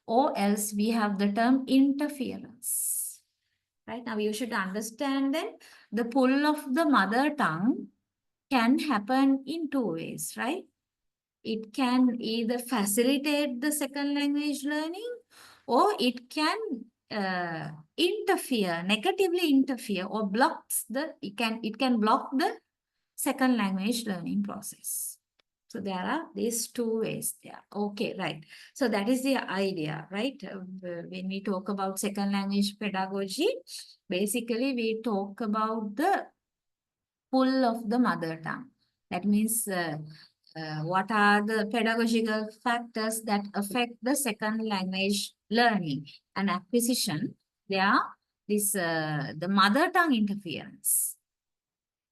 or else we have the term interference. Right now, you should understand that the pull of the mother tongue can happen in two ways, right? It can either facilitate the second language learning, or it can interfere, negatively interfere, or blocks it can block the second language learning process. So there are these two ways there. Okay, right. So that is the idea, right? When we talk about second language pedagogy, basically we talk about the pull of the mother tongue. That means what are the pedagogical factors that affect the second language learning and acquisition? They are the mother tongue interference.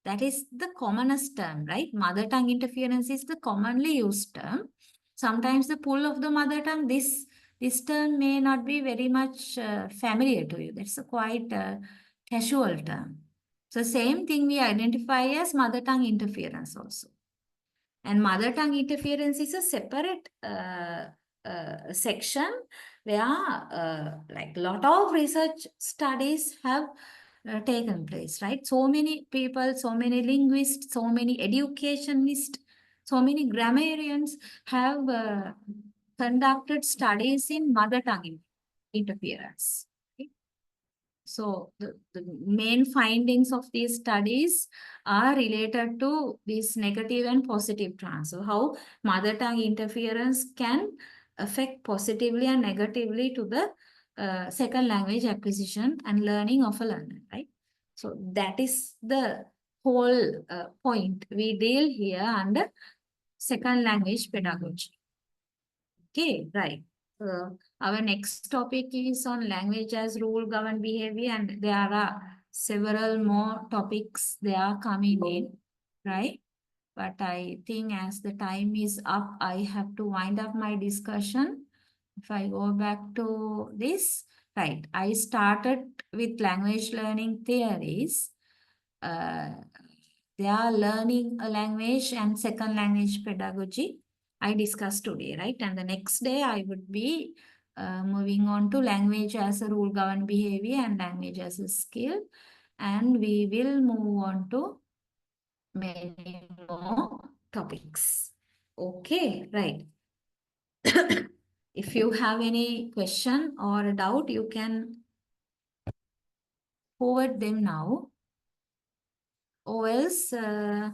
That is the commonest term, right? Mother tongue interference is the commonly used term. Sometimes the pull of the mother tongue, this term may not be very much familiar to you. That's a quite casual term. So same thing we identify as mother tongue interference also. And mother tongue interference is a separate section where like lot of research studies have taken place, right? So many people, so many linguists, so many educationists, so many grammarians have conducted studies in mother tongue interference. Okay? So the main findings of these studies are related to this negative and positive transfer, how mother tongue interference can affect positively and negatively to the second language acquisition and learning of a learner, right? So that is the whole point we deal here under second language pedagogy. Okay, right. Our next topic is on language as rule governed behavior, and there are several more topics they are coming in, right? But I think as the time is up, I have to wind up my discussion. If I go back to this, right, I started with language learning theories. They are learning a language and second language pedagogy I discussed today, right? And the next day I would be moving on to language as a rule governed behavior and language as a skill. And we will move on to many more topics. Okay, right. If you have any question or a doubt, you can forward them now. Or else, I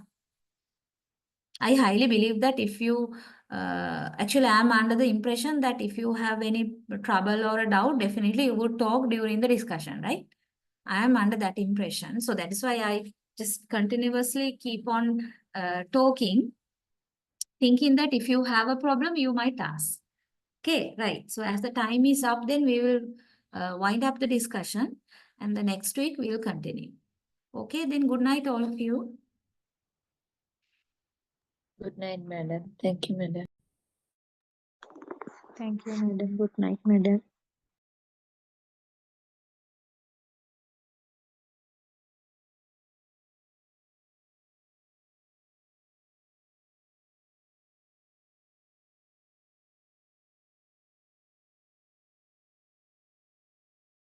highly believe that if you, actually I am under the impression that if you have any trouble or a doubt, definitely you would talk during the discussion, right? I am under that impression. So that is why I just continuously keep on talking, thinking that if you have a problem, you might ask. Okay, right. So as the time is up, then we will wind up the discussion, and the next week we will continue. Okay, then good night all of you. Good night, madam. Thank you, madam. Thank you, madam. Good night, madam.